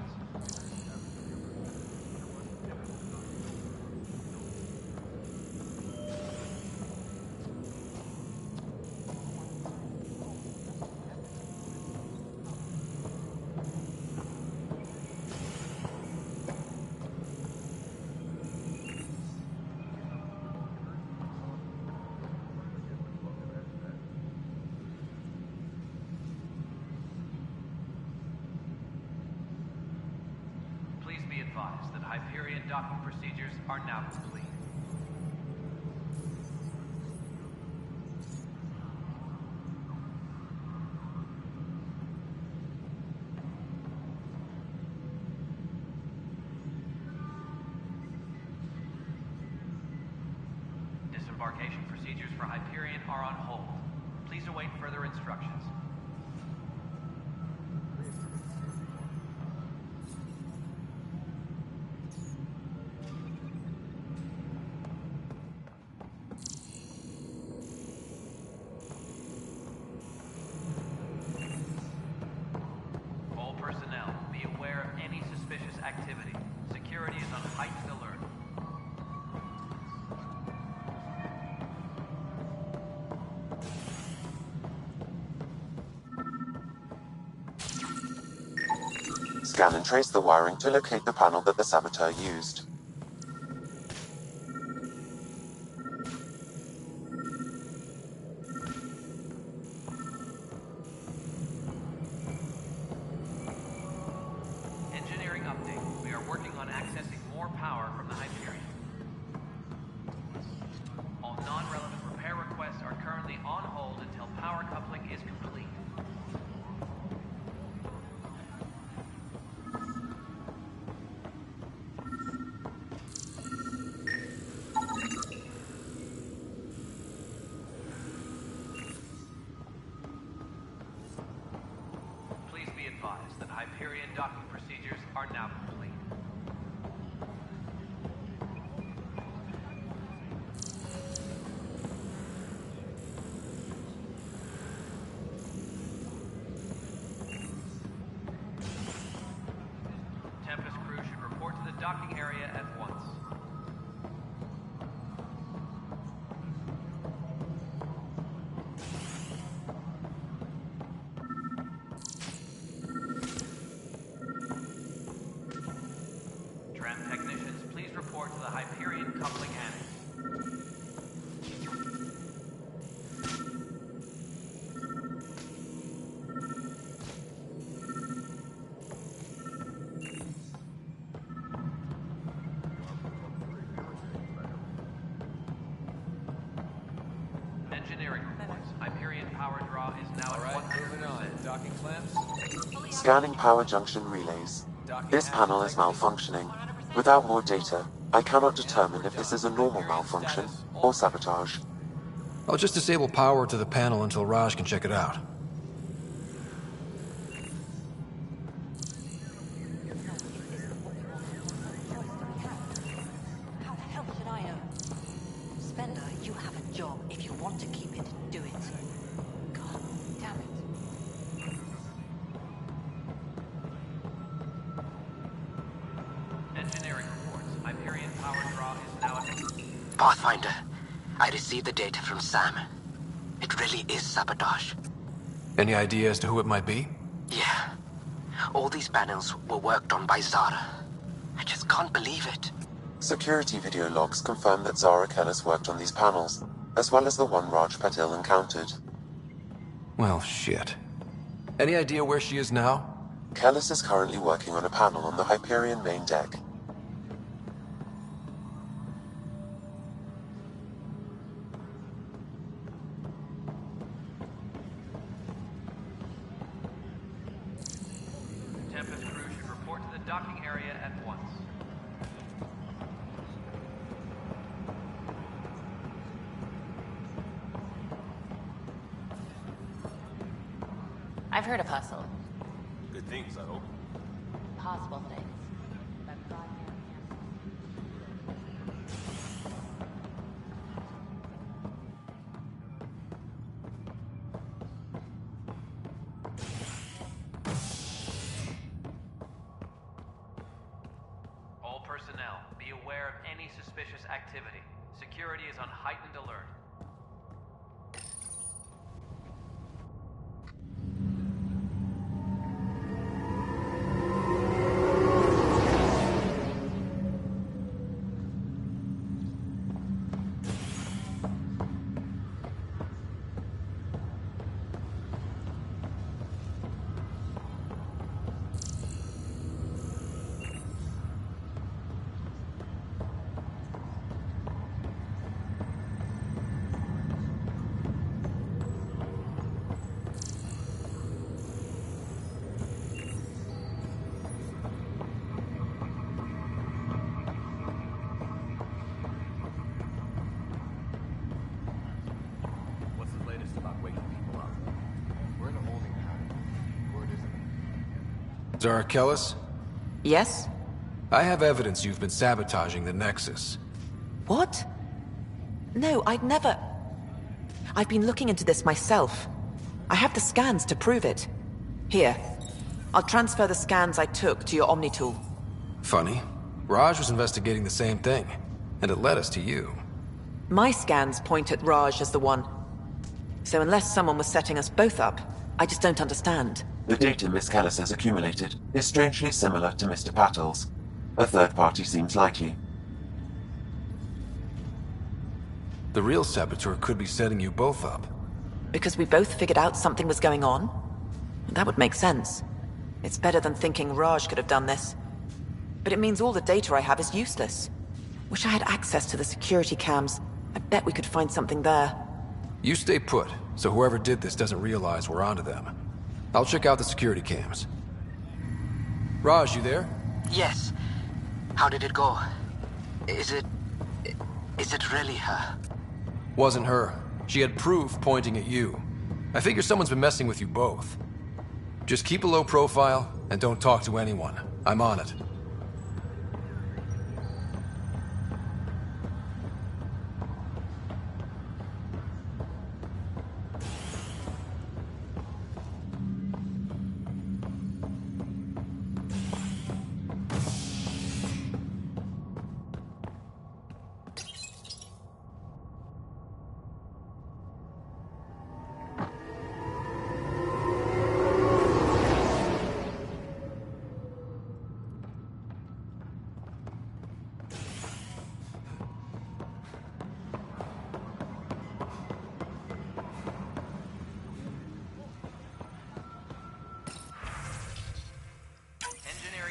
Please be advised that Hyperion docking procedures are now complete. Disembarkation procedures for Hyperion are on hold. Please await further instructions. All personnel, be aware of any suspicious activity. Security is on heightened alert. Scan and trace the wiring to locate the panel that the saboteur used. Engineering update. We are working on accessing more power from the Hyperion. All non-relevant repair requests are currently on hold until power coupling is complete. advised that Hyperion docking procedures are now complete. Tempest crew should report to the docking area at once. Tram technicians, please report to the Hyperion coupling annex. Engineering reports. Hyperion power draw is now at 100%. Docking clamps. Scanning power junction relays. This panel is malfunctioning. Without more data, I cannot determine if this is a normal malfunction or sabotage. I'll just disable power to the panel until Raj can check it out. How the hell should I know? Spender, you have a job. If you want to keep it, do it. God damn it. Engineering reports. Hyperion power draw is now at... Pathfinder, I received the data from Sam. It really is sabotage. Any idea as to who it might be? Yeah. All these panels were worked on by Zara. I just can't believe it. Security video logs confirm that Zara Kellis worked on these panels, as well as the one Raj Patil encountered. Well, shit. Any idea where she is now? Kellis is currently working on a panel on the Hyperion main deck. Tempest crew should report to the docking area at once. I've heard of Hustle. Good things, I hope. Possible things. All personnel, be aware of any suspicious activity. Security is on heightened alert. What's the latest about waking people up? We're in a holding pattern. Word isn't. Zara Kellis? Yes? I have evidence you've been sabotaging the Nexus. What? No, I'd never... I've been looking into this myself. I have the scans to prove it. Here. I'll transfer the scans I took to your Omni tool. Funny. Raj was investigating the same thing, and it led us to you. My scans point at Raj as the one. So unless someone was setting us both up, I just don't understand. The data Miss Kellis has accumulated is strangely similar to Mr. Patil's. A third party seems likely. The real saboteur could be setting you both up. Because we both figured out something was going on? That would make sense. It's better than thinking Raj could have done this. But it means all the data I have is useless. Wish I had access to the security cams. I bet we could find something there. You stay put, so whoever did this doesn't realize we're onto them. I'll check out the security cams. Raj, you there? Yes. How did it go? Is it really her? Wasn't her. She had proof pointing at you. I figure someone's been messing with you both. Just keep a low profile and don't talk to anyone. I'm on it.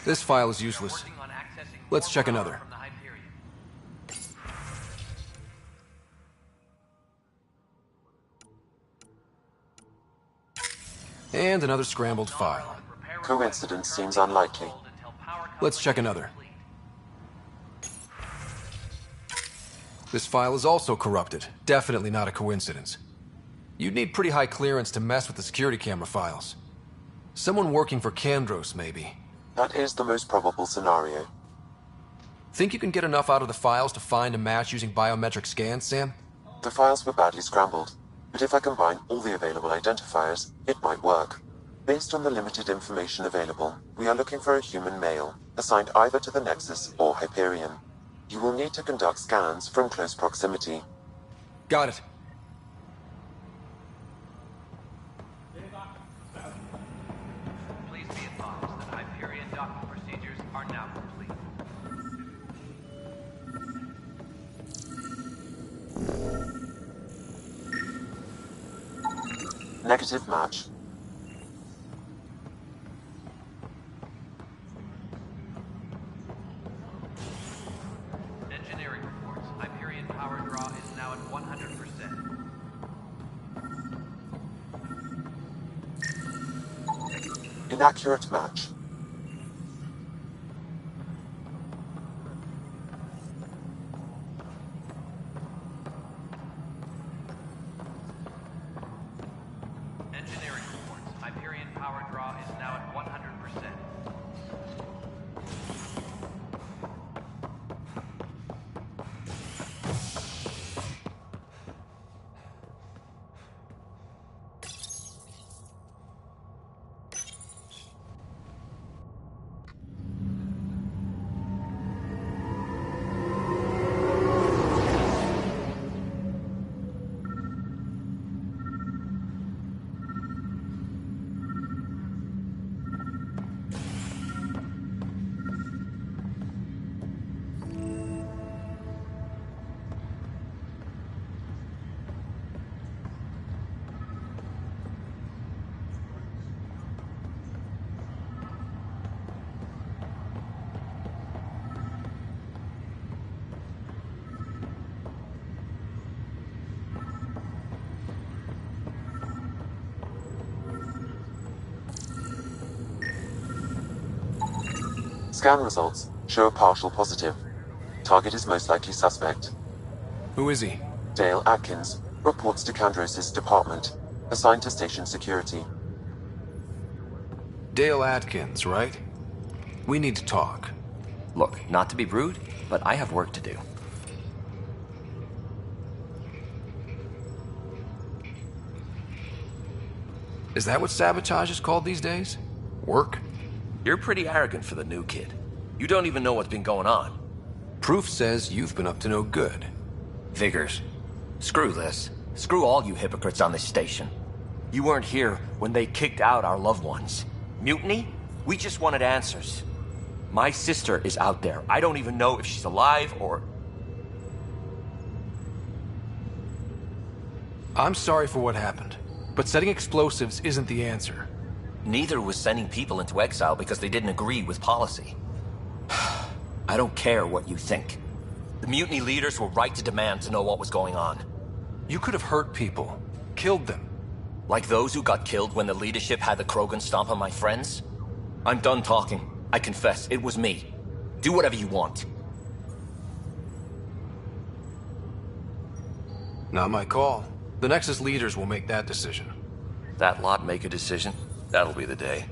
This file is useless. Let's check another. And another scrambled file. Coincidence seems unlikely. Let's check another. This file is also corrupted. Definitely not a coincidence. You'd need pretty high clearance to mess with the security camera files. Someone working for Kandros, maybe. That is the most probable scenario. Think you can get enough out of the files to find a match using biometric scans, Sam? The files were badly scrambled, but if I combine all the available identifiers, it might work. Based on the limited information available, we are looking for a human male, assigned either to the Nexus or Hyperion. You will need to conduct scans from close proximity. Got it. Please be advised that Hyperion docking procedures are now complete. Negative match. Engineering reports. Hyperion power draw is now at 100%. Inaccurate match. Engineering reports. Hyperion power draw is now at 100%. Scan results show a partial positive. Target is most likely suspect. Who is he? Dale Atkins, reports to Kandros' department, assigned to station security. Dale Atkins, right? We need to talk. Look, not to be rude, but I have work to do. Is that what sabotage is called these days? Work? You're pretty arrogant for the new kid. You don't even know what's been going on. Proof says you've been up to no good. Figures. Screw this. Screw all you hypocrites on this station. You weren't here when they kicked out our loved ones. Mutiny? We just wanted answers. My sister is out there. I don't even know if she's alive or... I'm sorry for what happened, but setting explosives isn't the answer. Neither was sending people into exile because they didn't agree with policy. I don't care what you think. The mutiny leaders were right to demand to know what was going on. You could have hurt people, killed them. Like those who got killed when the leadership had the Krogan stomp on my friends? I'm done talking. I confess, it was me. Do whatever you want. Not my call. The Nexus leaders will make that decision. That lot make a decision? That'll be the day.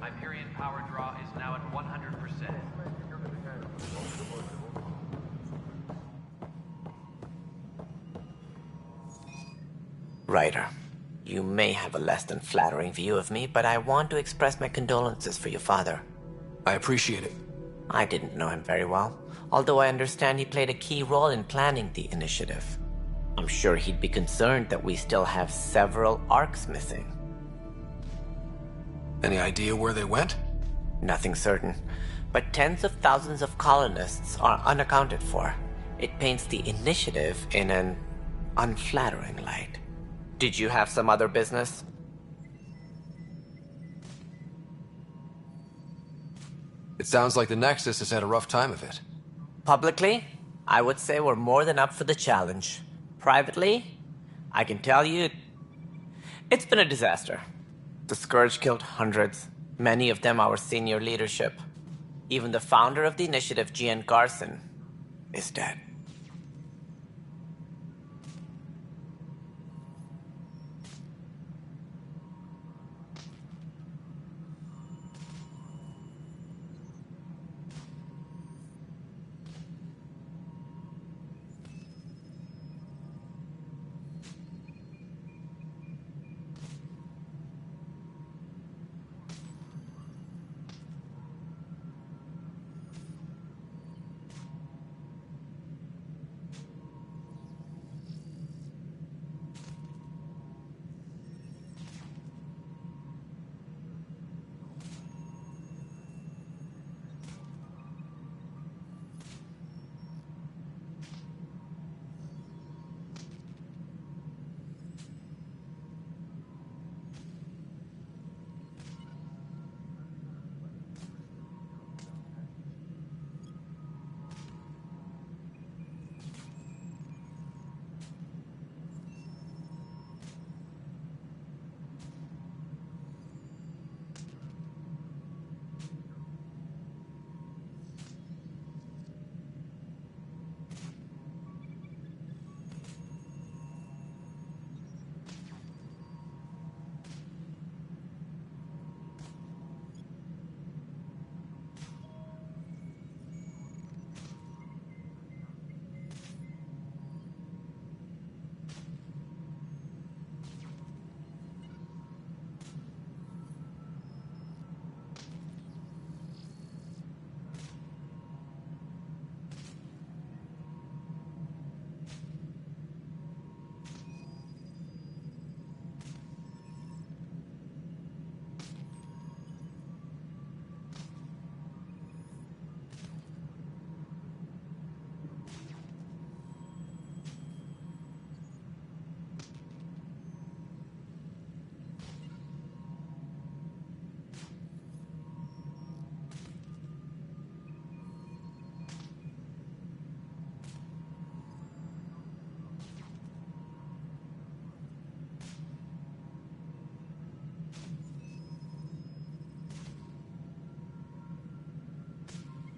Hyperion power draw is now at 100%. Ryder, you may have a less than flattering view of me, but I want to express my condolences for your father. I appreciate it. I didn't know him very well, although I understand he played a key role in planning the initiative. I'm sure he'd be concerned that we still have several arcs missing. Any idea where they went? Nothing certain, but tens of thousands of colonists are unaccounted for. It paints the initiative in an Unflattering, Light. Did you have some other business? It sounds like the Nexus has had a rough time of it. Publicly, I would say we're more than up for the challenge. Privately, I can tell you, it's been a disaster. The Scourge killed hundreds, many of them our senior leadership. Even the founder of the initiative, Gian Garson, is dead.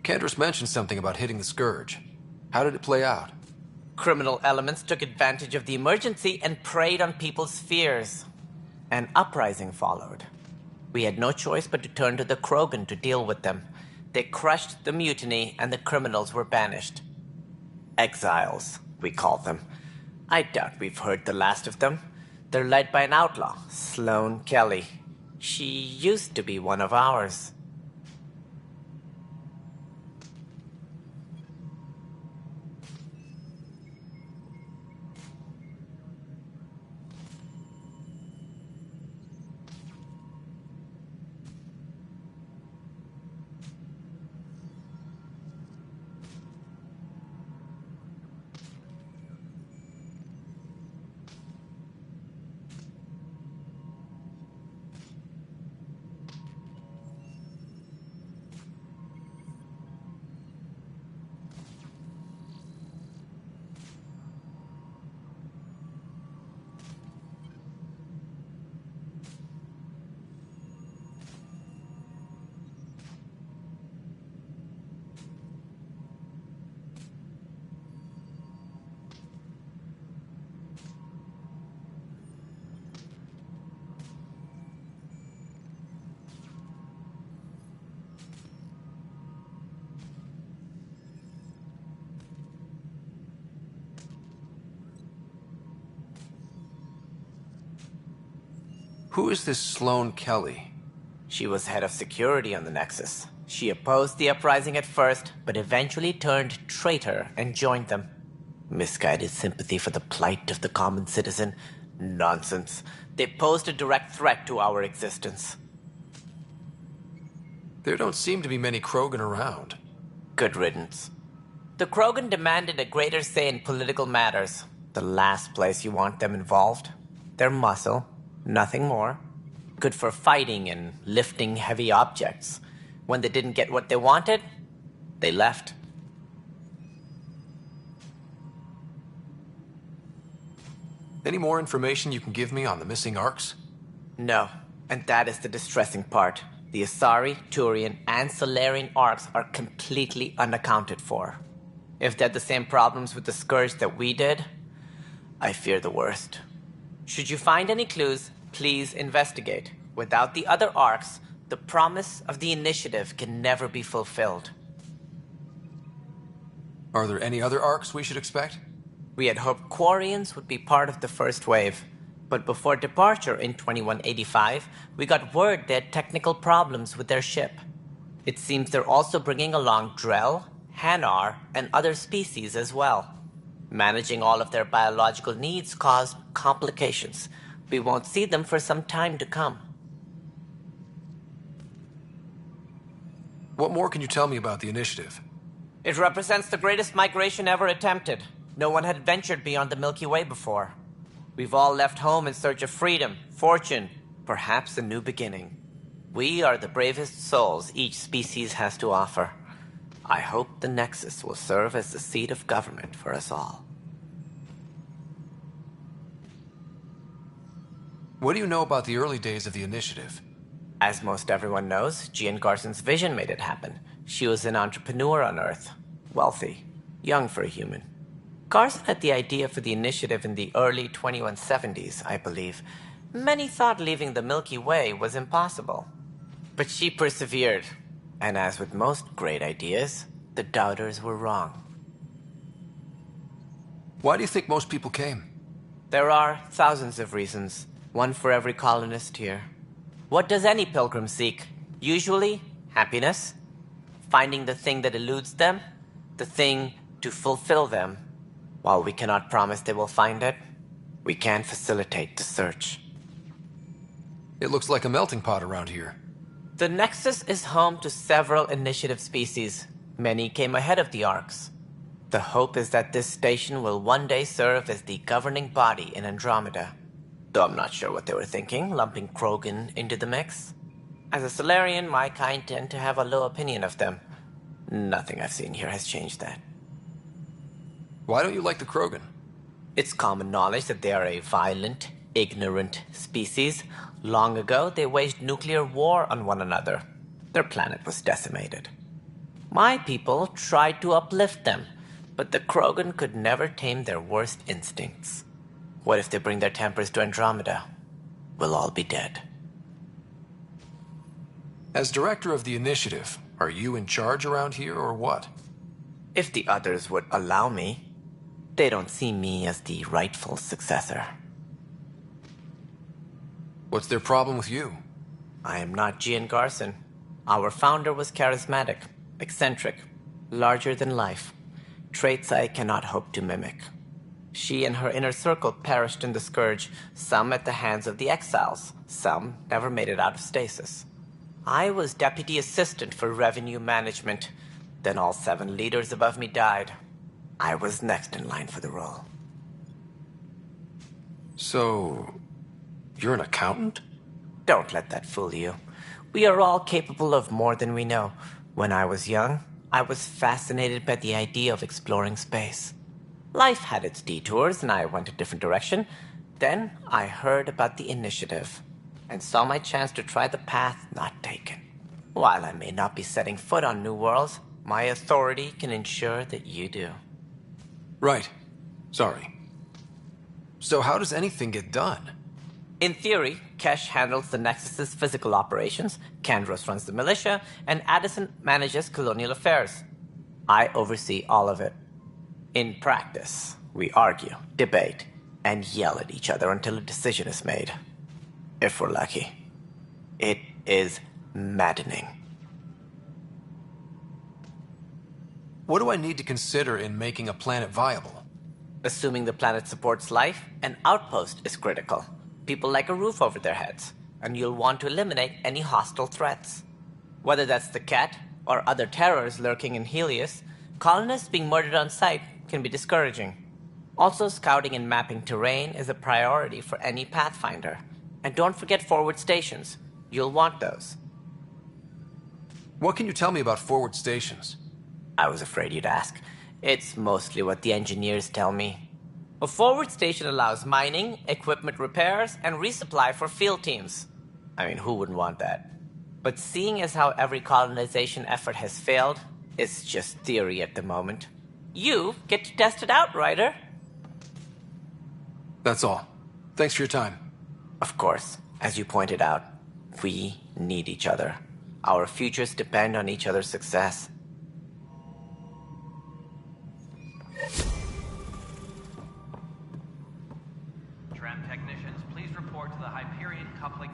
Kendris mentioned something about hitting the Scourge. How did it play out? Criminal elements took advantage of the emergency and preyed on people's fears. An uprising followed. We had no choice but to turn to the Krogan to deal with them. They crushed the mutiny and the criminals were banished. Exiles, we call them. I doubt we've heard the last of them. They're led by an outlaw, Sloane Kelly. She used to be one of ours. Who is this Sloane Kelly? She was head of security on the Nexus. She opposed the uprising at first, but eventually turned traitor and joined them. Misguided sympathy for the plight of the common citizen? Nonsense. They posed a direct threat to our existence. There don't seem to be many Krogan around. Good riddance. The Krogan demanded a greater say in political matters. The last place you want them involved. They're muscle, nothing more. Good for fighting and lifting heavy objects. When they didn't get what they wanted, they left. Any more information you can give me on the missing arcs? No, and that is the distressing part. The Asari, Turian, and Solarian arcs are completely unaccounted for. If they had the same problems with the Scourge that we did, I fear the worst. Should you find any clues, please investigate. Without the other arcs, the promise of the Initiative can never be fulfilled. Are there any other arcs we should expect? We had hoped Quarians would be part of the first wave, but before departure in 2185, we got word they had technical problems with their ship. It seems they're also bringing along Drell, Hanar, and other species as well. Managing all of their biological needs caused complications. We won't see them for some time to come. What more can you tell me about the Initiative? It represents the greatest migration ever attempted. No one had ventured beyond the Milky Way before. We've all left home in search of freedom, fortune, perhaps a new beginning. We are the bravest souls each species has to offer. I hope the Nexus will serve as the seat of government for us all. What do you know about the early days of the Initiative? As most everyone knows, Jean Garson's vision made it happen. She was an entrepreneur on Earth. Wealthy. Young for a human. Garson had the idea for the Initiative in the early 2170s, I believe. Many thought leaving the Milky Way was impossible. But she persevered. And as with most great ideas, the doubters were wrong. Why do you think most people came? There are thousands of reasons, one for every colonist here. What does any pilgrim seek? Usually, happiness. Finding the thing that eludes them, the thing to fulfill them. While we cannot promise they will find it, we can facilitate the search. It looks like a melting pot around here. The Nexus is home to several Initiative species. Many came ahead of the Arcs. The hope is that this station will one day serve as the governing body in Andromeda. Though I'm not sure what they were thinking, lumping Krogan into the mix. As a Solarian, my kind tend to have a low opinion of them. Nothing I've seen here has changed that. Why don't you like the Krogan? It's common knowledge that they are a violent, ignorant species. Long ago, they waged nuclear war on one another. Their planet was decimated. My people tried to uplift them, but the Krogan could never tame their worst instincts. What if they bring their tempers to Andromeda? We'll all be dead. As director of the Initiative, are you in charge around here or what? If the others would allow me. They don't see me as the rightful successor. What's their problem with you? I am not Jean Garson. Our founder was charismatic, eccentric, larger than life. Traits I cannot hope to mimic. She and her inner circle perished in the Scourge, some at the hands of the Exiles, some never made it out of stasis. I was deputy assistant for revenue management. Then all 7 leaders above me died. I was next in line for the role. So, you're an accountant? Don't let that fool you. We are all capable of more than we know. When I was young, I was fascinated by the idea of exploring space. Life had its detours, and I went a different direction. Then I heard about the Initiative, and saw my chance to try the path not taken. While I may not be setting foot on new worlds, my authority can ensure that you do. Right. Sorry. So how does anything get done? In theory, Kesh handles the Nexus's physical operations, Kandros runs the militia, and Addison manages colonial affairs. I oversee all of it. In practice, we argue, debate, and yell at each other until a decision is made. If we're lucky. It is maddening. What do I need to consider in making a planet viable? Assuming the planet supports life, an outpost is critical. People like a roof over their heads, and you'll want to eliminate any hostile threats. Whether that's the cat or other terrors lurking in Helios, colonists being murdered on sight can be discouraging. Also, scouting and mapping terrain is a priority for any Pathfinder. And don't forget forward stations. You'll want those. What can you tell me about forward stations? I was afraid you'd ask. It's mostly what the engineers tell me. A forward station allows mining, equipment repairs, and resupply for field teams. I mean, who wouldn't want that? But seeing as how every colonization effort has failed, it's just theory at the moment. You get to test it out, Ryder. That's all. Thanks for your time. Of course, as you pointed out, we need each other. Our futures depend on each other's success. Tram technicians, please report to the Hyperion coupling.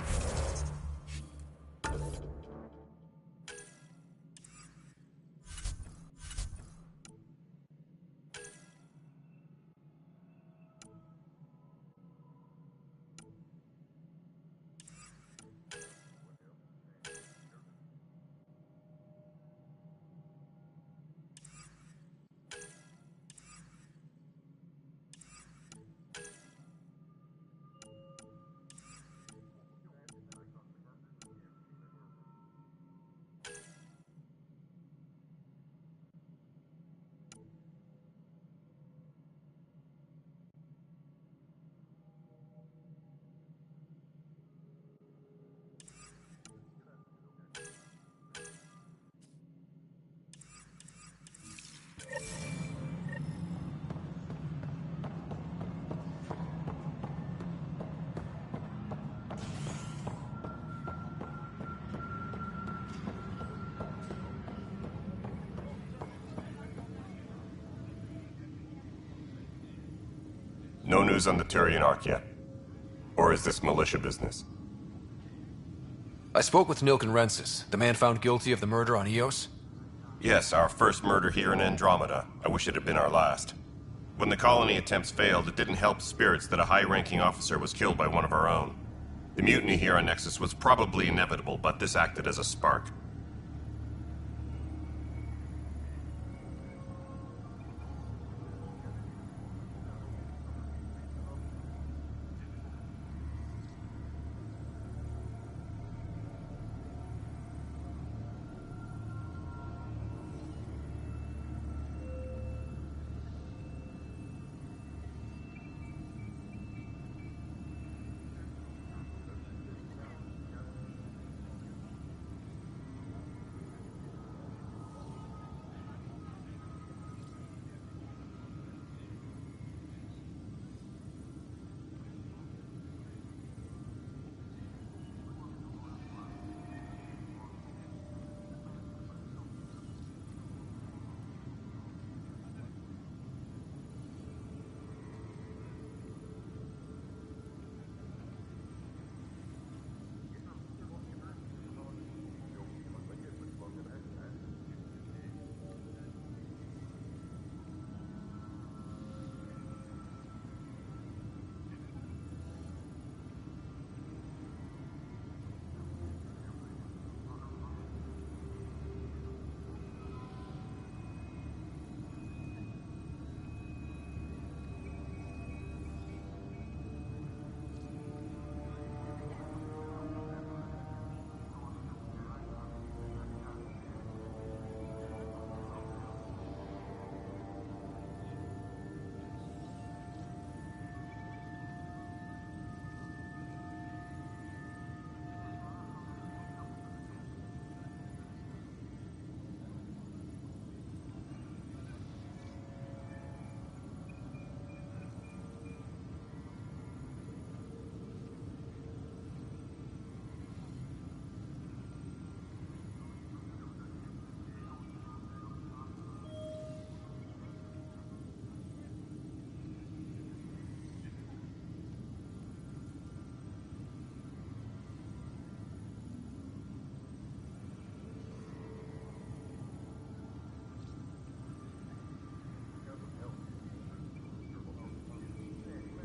No news on the Turian Ark yet? Or is this militia business? I spoke with Nilken Rensis, the man found guilty of the murder on Eos. Yes, our first murder here in Andromeda. I wish it had been our last. When the colony attempts failed, it didn't help spirits that a high-ranking officer was killed by one of our own. The mutiny here on Nexus was probably inevitable, but this acted as a spark.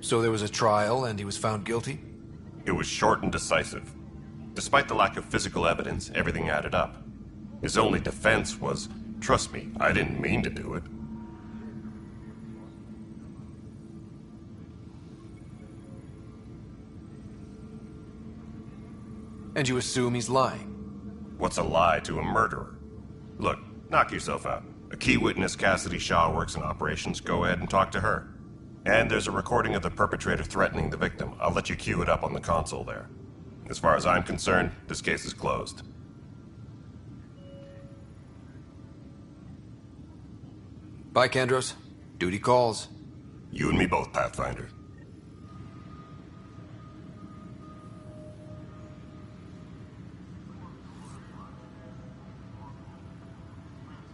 So there was a trial and he was found guilty? It was short and decisive. Despite the lack of physical evidence, everything added up. His only defense was, trust me, I didn't mean to do it. And you assume he's lying? What's a lie to a murderer? Look, knock yourself out. A key witness, Cassidy Shaw, works in operations. Go ahead and talk to her. And there's a recording of the perpetrator threatening the victim. I'll let you cue it up on the console there. As far as I'm concerned, this case is closed. Bye, Kandros. Duty calls. You and me both, Pathfinder.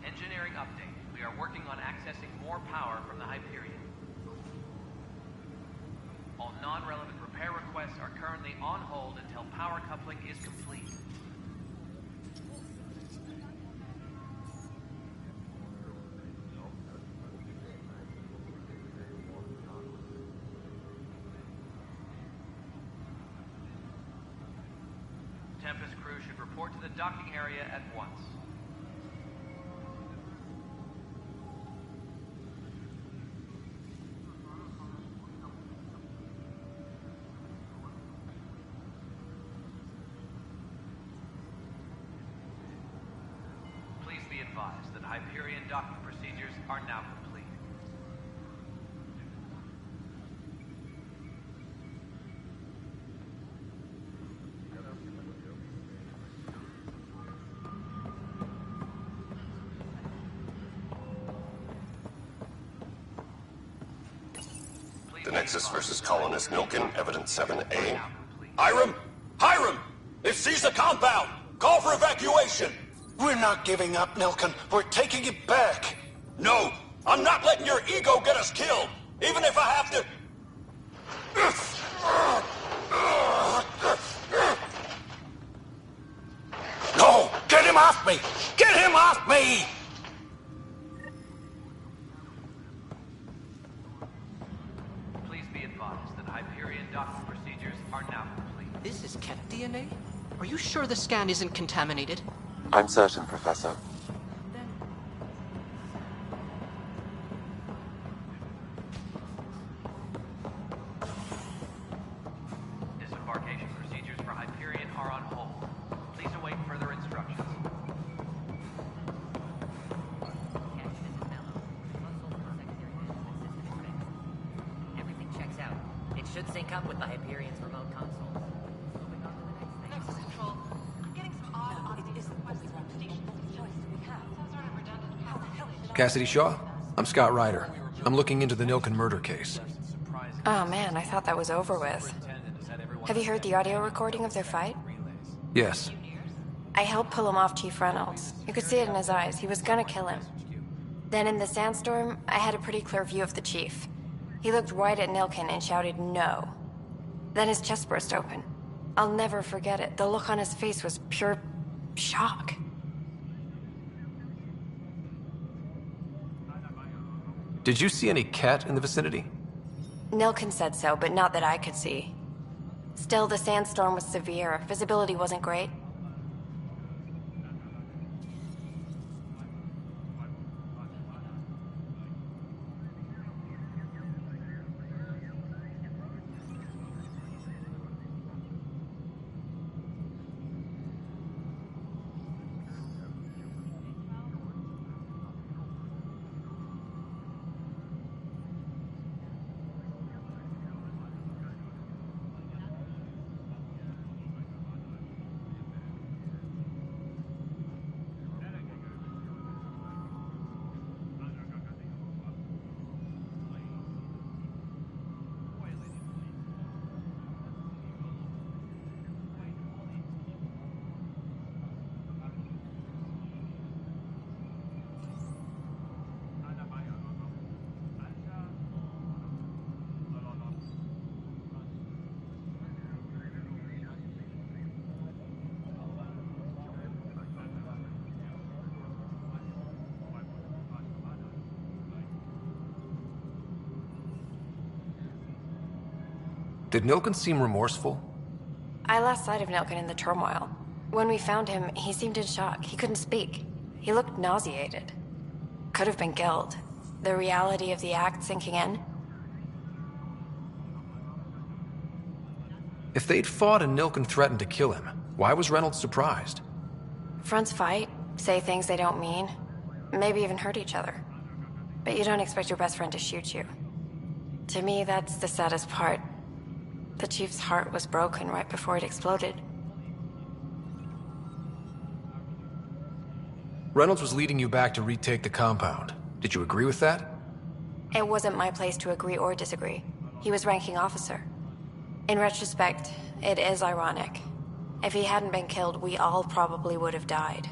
Engineering update. We are working on accessing more power from the Hyperion. All non-relevant repair requests are currently on hold until power coupling is complete. Tempest crew should report to the docking area at once. Please be advised that Hyperion docking procedures are now complete. The Nexus versus Colonist Milken, Evidence 7A. Hiram! Hiram! They've seized the compound! Call for evacuation! We're not giving up, Milken. We're taking it back. No! I'm not letting your ego get us killed! Even if I have to... No! Get him off me! Get him off me! Please be advised that Hyperion docking procedures are now complete. This is cat DNA? Are you sure the scan isn't contaminated? I'm certain, Professor. Disembarkation procedures for Hyperion are on hold. Please await further instructions. Everything checks out. It should sync up with the Hyperion's remote console. Moving on to the next thing. Nexus Control. I'm getting some odd requests from station. What choice do we have? Some sort of redundant how the hell should Cassidy Shaw? I'm Scott Ryder. I'm looking into the Nilken murder case. Oh man, I thought that was over with. Have you heard the audio recording of their fight? Yes. I helped pull him off Chief Reynolds. You could see it in his eyes. He was gonna kill him. Then in the sandstorm, I had a pretty clear view of the chief. He looked right at Nilken and shouted no. Then his chest burst open. I'll never forget it. The look on his face was pure shock. Did you see any cat in the vicinity? Nilken said so, but not that I could see. Still, the sandstorm was severe. Visibility wasn't great. Did Nilken seem remorseful? I lost sight of Nilken in the turmoil. When we found him, he seemed in shock. He couldn't speak. He looked nauseated. Could have been guilt. The reality of the act sinking in. If they'd fought and Nilken threatened to kill him, Why was Reynolds surprised? Fronts fight, say things they don't mean, maybe even hurt each other. But you don't expect your best friend to shoot you. To me, that's the saddest part. The Chief's heart was broken right before it exploded. Reynolds was leading you back to retake the compound. Did you agree with that? It wasn't my place to agree or disagree. He was ranking officer. In retrospect, it is ironic. If he hadn't been killed, we all probably would have died.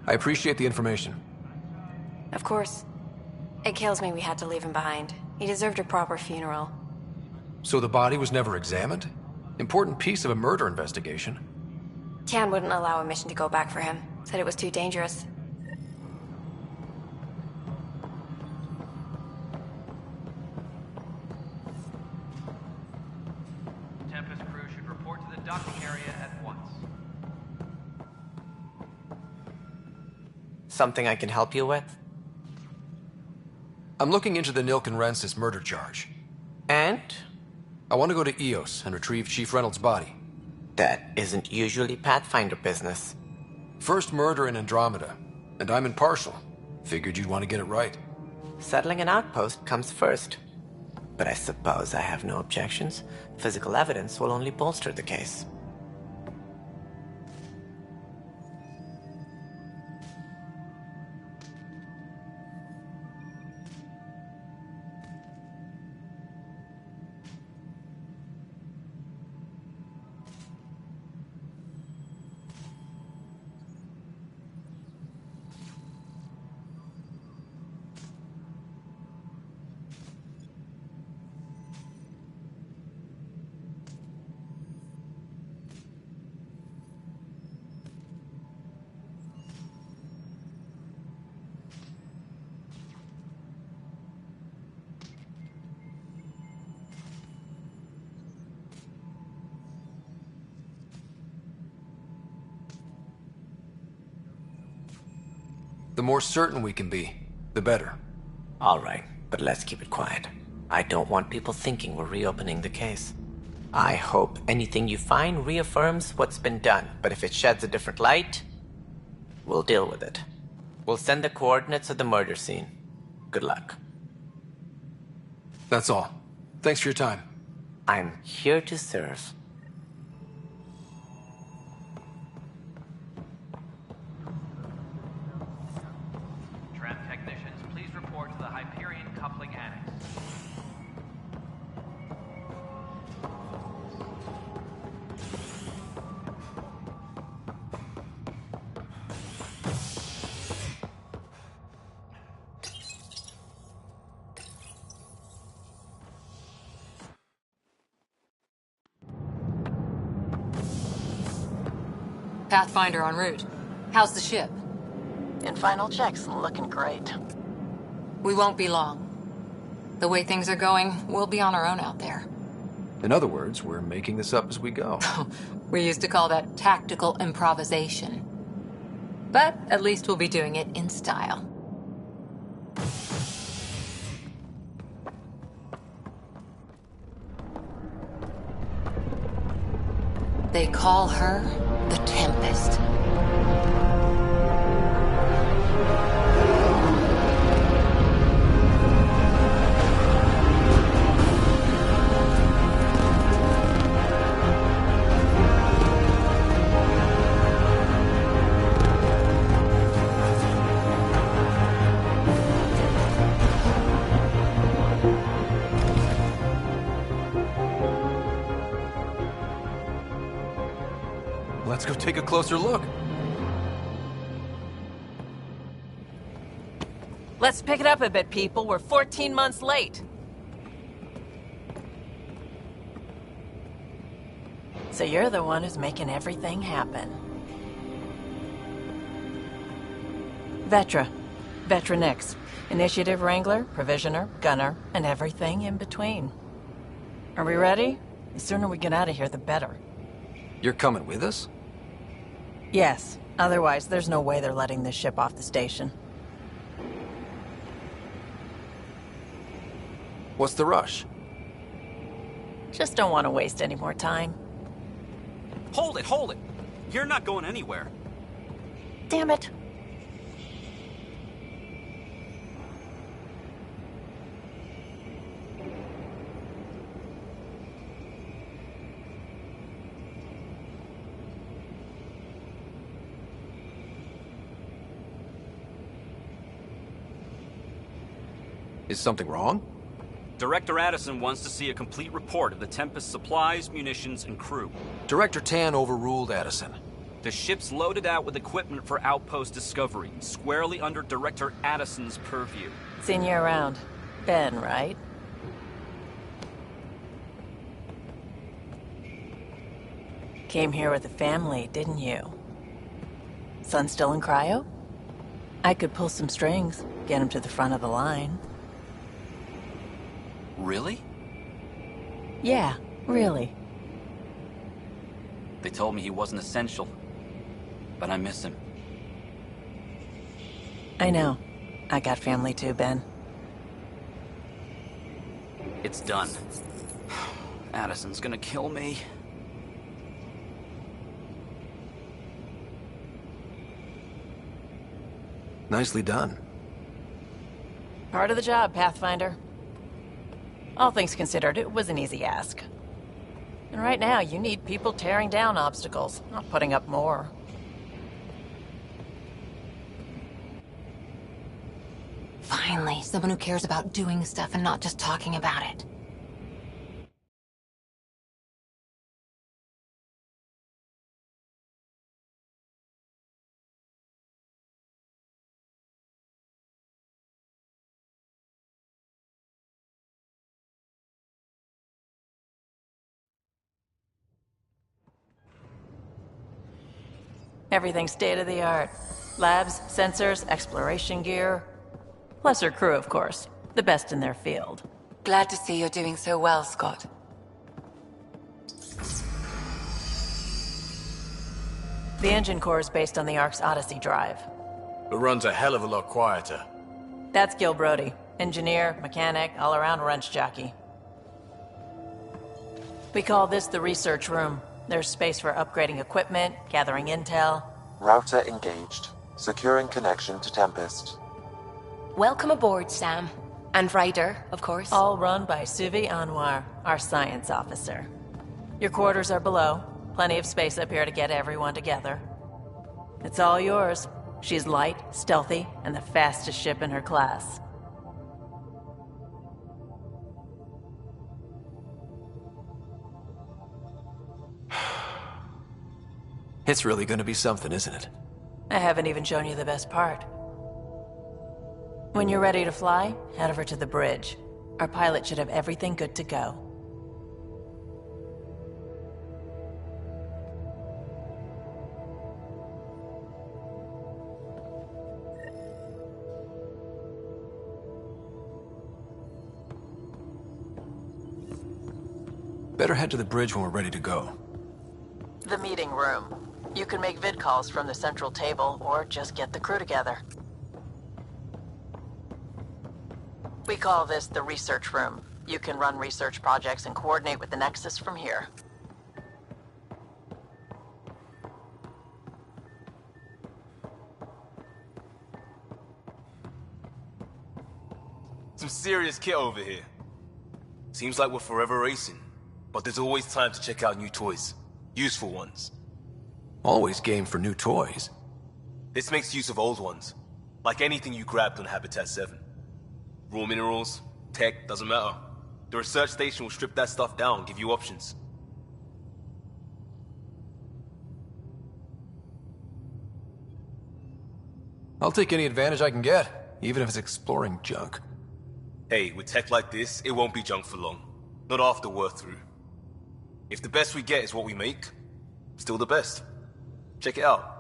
I appreciate the information. Of course. It kills me we had to leave him behind. He deserved a proper funeral. So the body was never examined? Important piece of a murder investigation. Tian wouldn't allow a mission to go back for him. Said it was too dangerous. Tempest crew should report to the docking area at once. Something I can help you with? I'm looking into the Nilkenrensis murder charge. And? I want to go to EOS and retrieve Chief Reynolds' body. That isn't usually Pathfinder business. First murder in Andromeda, and I'm impartial. Figured you'd want to get it right. Settling an outpost comes first. But I suppose I have no objections. Physical evidence will only bolster the case. The more certain we can be, the better. All right, but let's keep it quiet. I don't want people thinking we're reopening the case. I hope anything you find reaffirms what's been done, but if it sheds a different light, we'll deal with it. We'll send the coordinates of the murder scene. Good luck. That's all. Thanks for your time. I'm here to serve. Tram technicians, please report to the Hyperion Coupling Annex. Pathfinder en route. How's the ship? In final checks, looking great. We won't be long. The way things are going, we'll be on our own out there. In other words, we're making this up as we go. We used to call that tactical improvisation. But at least we'll be doing it in style. They call her the Tempest. Let's go take a closer look. Let's pick it up a bit, people. We're 14 months late. So you're the one who's making everything happen. Vetra. Veteran X. Initiative Wrangler, Provisioner, Gunner, and everything in between. Are we ready? The sooner we get out of here, the better. You're coming with us? Yes. Otherwise, there's no way they're letting this ship off the station. What's the rush? Just don't want to waste any more time. Hold it, hold it! You're not going anywhere. Damn it. Is something wrong? Director Addison wants to see a complete report of the Tempest's supplies, munitions, and crew. Director Tan overruled Addison. The ship's loaded out with equipment for outpost discovery, squarely under Director Addison's purview. Seen you around. Ben, right? Came here with a family, didn't you? Son still in cryo? I could pull some strings, get him to the front of the line. Really? Yeah, really. They told me he wasn't essential, but I miss him. I know. I got family too, Ben. It's done. Addison's gonna kill me. Nicely done. Part of the job, Pathfinder. All things considered, it was an easy ask. And right now, you need people tearing down obstacles, not putting up more. Finally, someone who cares about doing stuff and not just talking about it. Everything's state-of-the-art. Labs, sensors, exploration gear. Lesser crew, of course. The best in their field. Glad to see you're doing so well, Scott. The engine core is based on the Ark's Odyssey drive. It runs a hell of a lot quieter. That's Gil Brody. Engineer, mechanic, all-around wrench jockey. We call this the research room. There's space for upgrading equipment, gathering intel. Router engaged. Securing connection to Tempest. Welcome aboard, Sam. And Ryder, of course. All run by Suvi Anwar, our science officer. Your quarters are below. Plenty of space up here to get everyone together. It's all yours. She's light, stealthy, and the fastest ship in her class. It's really gonna be something, isn't it? I haven't even shown you the best part. When you're ready to fly, head over to the bridge. Our pilot should have everything good to go. Better head to the bridge when we're ready to go. The meeting room. You can make vid calls from the central table, or just get the crew together. We call this the research room. You can run research projects and coordinate with the Nexus from here. Some serious kit over here. Seems like we're forever racing, but there's always time to check out new toys. Useful ones. Always game for new toys. This makes use of old ones, like anything you grabbed on Habitat 7. Raw minerals, tech, doesn't matter. The research station will strip that stuff down and give you options. I'll take any advantage I can get, even if it's exploring junk. Hey, with tech like this, it won't be junk for long. Not after we're through. If the best we get is what we make, still the best. Check it out.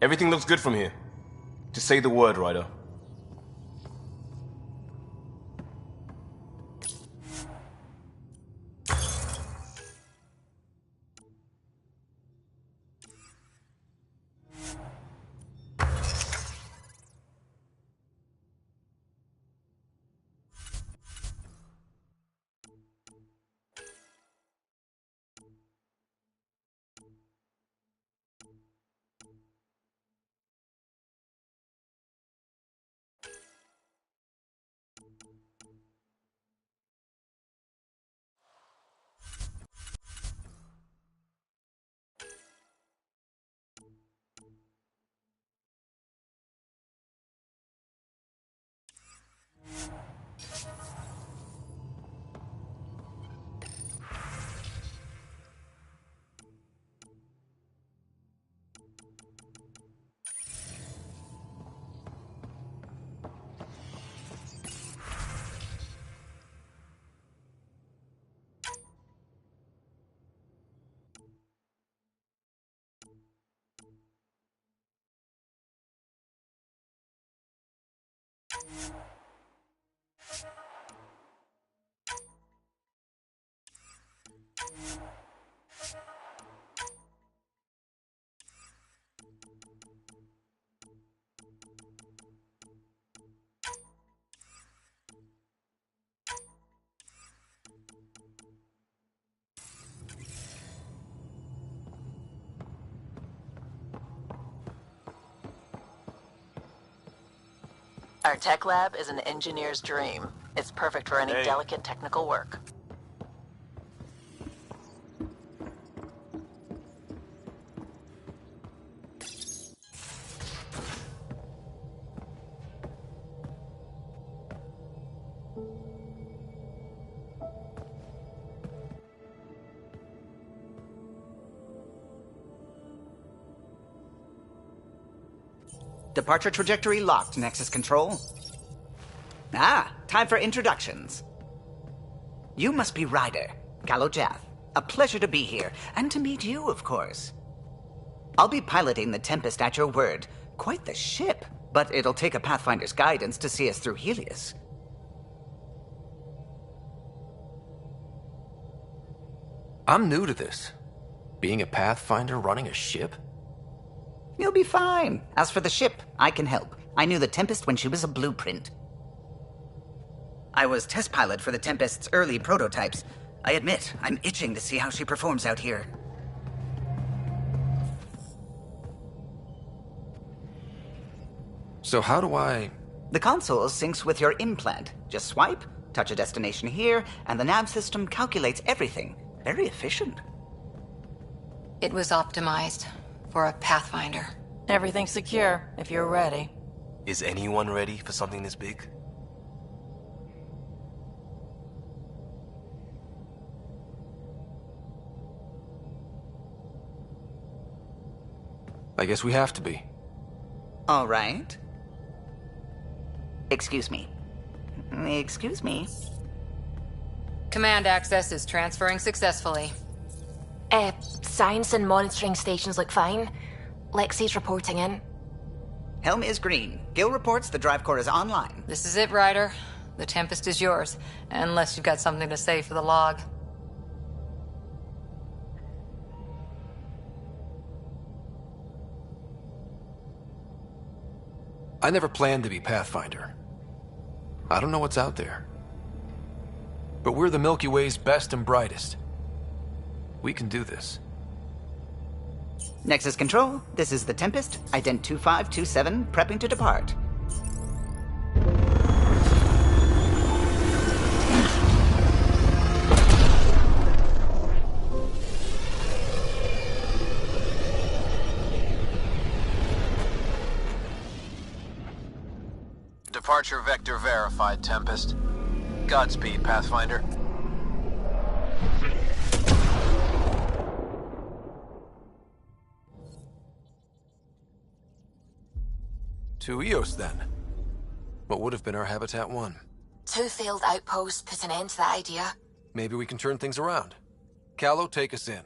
Everything looks good from here. Just say the word, Ryder. Our tech lab is an engineer's dream. It's perfect for any delicate technical work. Departure trajectory locked, Nexus Control. Ah, time for introductions. You must be Ryder, Kalojath. A pleasure to be here, and to meet you, of course. I'll be piloting the Tempest at your word. Quite the ship, but it'll take a Pathfinder's guidance to see us through Helios. I'm new to this. Being a Pathfinder running a ship? You'll be fine. As for the ship, I can help. I knew the Tempest when she was a blueprint. I was test pilot for the Tempest's early prototypes. I admit, I'm itching to see how she performs out here. So how do I... The console syncs with your implant. Just swipe, touch a destination here, and the nav system calculates everything. Very efficient. It was optimized for a Pathfinder. Everything's secure, if you're ready. Is anyone ready for something this big? I guess we have to be. All right. Excuse me. Excuse me. Command access is transferring successfully. Science and monitoring stations look fine. Lexi's reporting in. Helm is green. Gil reports the drive core is online. This is it, Ryder. The Tempest is yours, unless you've got something to say for the log. I never planned to be Pathfinder. I don't know what's out there. But we're the Milky Way's best and brightest. We can do this. Nexus Control, this is the Tempest, Ident 2527, prepping to depart. Departure vector verified, Tempest. Godspeed, Pathfinder. To Eos, then. What would have been our Habitat 1? 2 failed outposts put an end to that idea. Maybe we can turn things around. Callow, take us in.